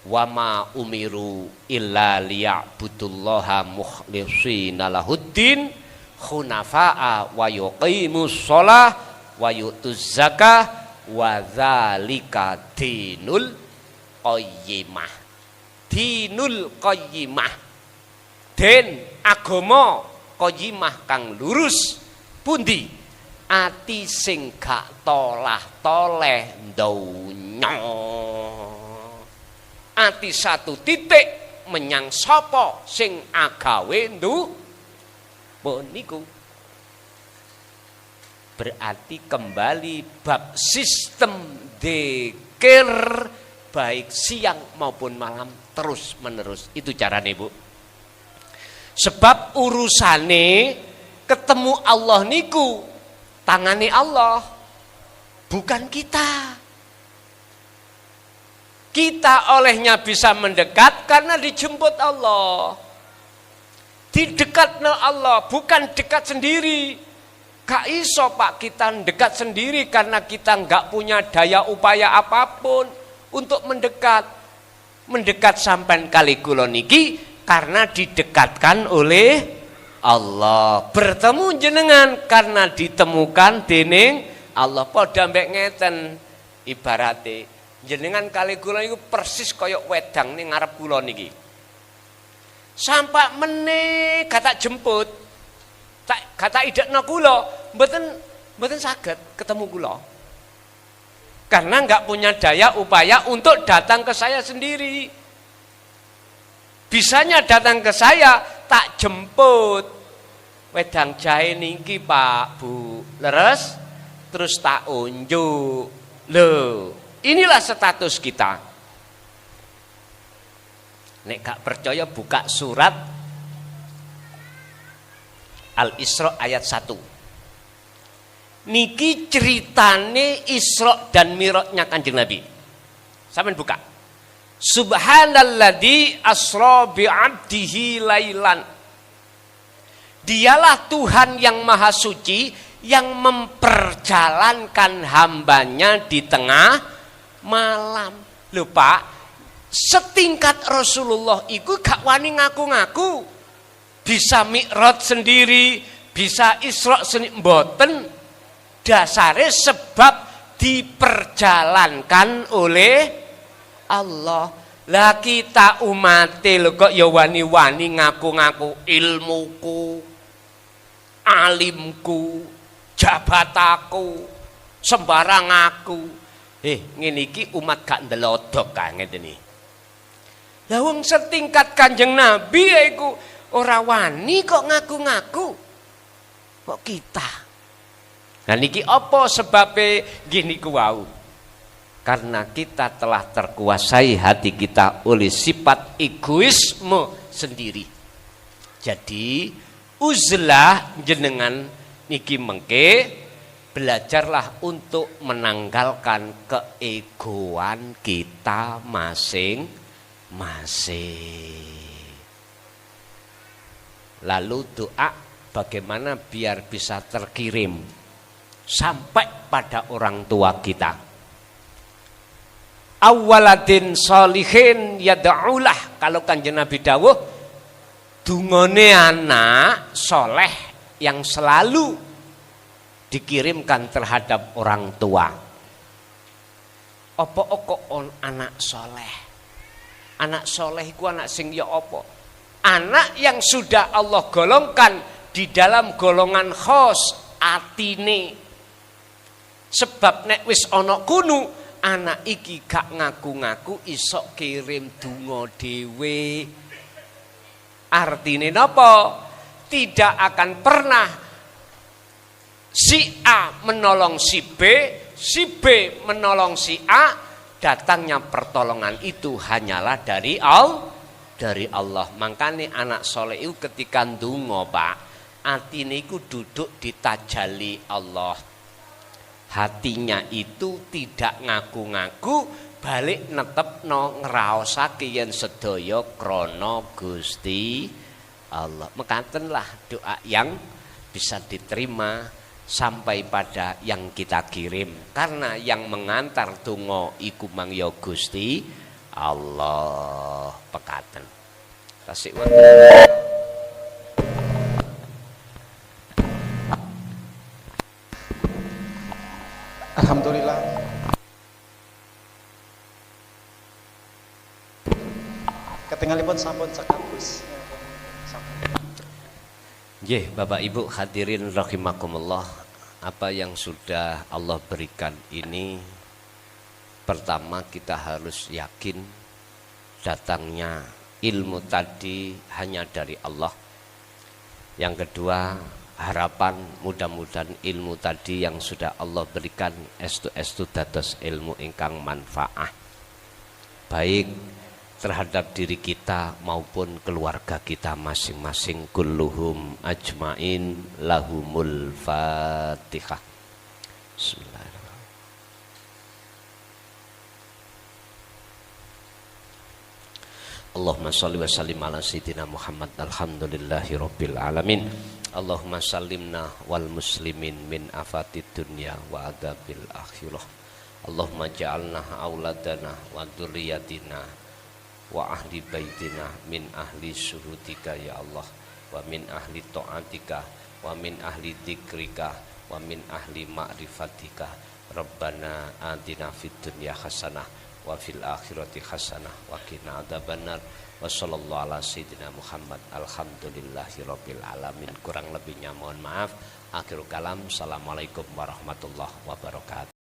Wa ma umiru illa liya'budullaha mukhlishina lahuddin hunafa'a wa yuqimus shalah wa yu'tuz zakah wa dzalika dinul qayyimah. Dinul qayyimah. Den agama qayyimah kang lurus pundi? Ati sing gak tolah-toleh donya. Ati satu titik menyang sapa sing agawe niku. Berarti kembali bab sistem dzikir baik siang maupun malam terus menerus. Itu carane, Bu. Sebab urusane ketemu Allah niku tangani Allah, bukan kita. Kita olehnya bisa mendekat karena dijemput Allah. Didekatna Allah, bukan dekat sendiri. Gak iso Pak kita dekat sendiri karena kita gak punya daya upaya apapun untuk mendekat. Mendekat sampai kali kula niki karena didekatkan oleh Allah. Bertemu jenengan karena ditemukan dening Allah. Padha mbek ngeten ibarate jenengan kali kula niku persis kaya wedang ning ngarep kula niki. Sampai meneh kata jemput. Kata idekna kula mboten saged ketemu kula. Karena enggak punya daya upaya untuk datang ke saya sendiri. Bisanya datang ke saya tak jemput. Wedang jahe niki Pak, Bu. Leres terus tak unjuk. Loh, inilah status kita. Nek gak percaya buka surat Al-Isra ayat 1. Niki ceritane Isra dan Mi'rajnya Kanjeng Nabi. Sampeyan buka. Subhanalladzi asra bi'abdihi lailan. Dialah Tuhan yang maha suci yang memperjalankan hambanya di tengah malam. Lho Pak, setingkat Rasulullah iku gak wani ngaku-ngaku. Bisa Mi'raj sendiri, bisa Isra sendiri, mboten. Dasare sebab diperjalankan oleh Allah. Lah kita umate lho kok ya wani-wani ngaku-ngaku ilmuku, alimku, jabataku, sembarang aku. Ngene iki umat gak ndelodok ka ngeten iki. Lah wong setingkat Kanjeng Nabi iku ora wani kok ngaku-ngaku. Kok kita? Nah niki apa sebabe gini ku wau? Karena kita telah terkuasai hati kita oleh sifat egoisme sendiri. Jadi uzlah jenengan niki mengke belajarlah untuk menanggalkan keegoan kita masing-masing. Lalu doa bagaimana biar bisa terkirim sampai pada orang tua kita. Awaladin sholihin yad'ulah, kalau Kanjeng Nabi dawuh dungane anak soleh yang selalu dikirimkan terhadap orang tua. Apa on anak soleh? Anak soleh iku anak sing ya apa? Anak yang sudah Allah golongkan di dalam golongan khos atine. Sebab nek wis ana kunu anak iki gak ngaku-ngaku iso kirim donga dhewe. Artine napa? Tidak akan pernah si A menolong si B menolong si A. Datangnya pertolongan itu hanyalah dari Allah. Makanya anak soleh itu ketika ndonga Pak, atine iku duduk di tajalli Allah. Hatinya itu tidak ngaku-ngaku, balik netepno ngraosake yen sedaya krana Gusti Allah. Mekatenlah doa yang bisa diterima sampai pada yang kita kirim. Karena yang mengantar donga iku mang ya Gusti Allah. Pekaten. Tasik wonten. Alhamdulillah. Ketinggalipun sampun cekap Gus. Nggih, Bapak Ibu hadirin rahimakumullah, apa yang sudah Allah berikan ini, pertama kita harus yakin datangnya ilmu tadi hanya dari Allah. Yang kedua, harapan mudah-mudahan ilmu tadi yang sudah Allah berikan estu dados ilmu ingkang manfaat baik terhadap diri kita maupun keluarga kita masing-masing. Kulluhum ajmain lahumul Fatihah. Bismillahirrahmanirrahim. Allahumma shalli wa sallim ala sayyidina Muhammad. Alhamdulillahi rabbil alamin. Allahumma sallimna wal muslimin min afatid dunya wa adabil akhirah. Allahumma ja'alna auladana wa dzurriyyatina wa ahli baitina min ahli syuhudika ya Allah, wa min ahli ta'atika, wa min ahli dzikrika, wa min ahli ma'rifatika. Rabbana atina fid dunya hasanah wa fil akhirati hasanah wa qina adzabannar. Wa sallallahu ala sayyidina Muhammad. Alhamdulillahi rabbil alamin. Kurang lebihnya mohon maaf. Akhirul kalam. Assalamualaikum warahmatullahi wabarakatuh.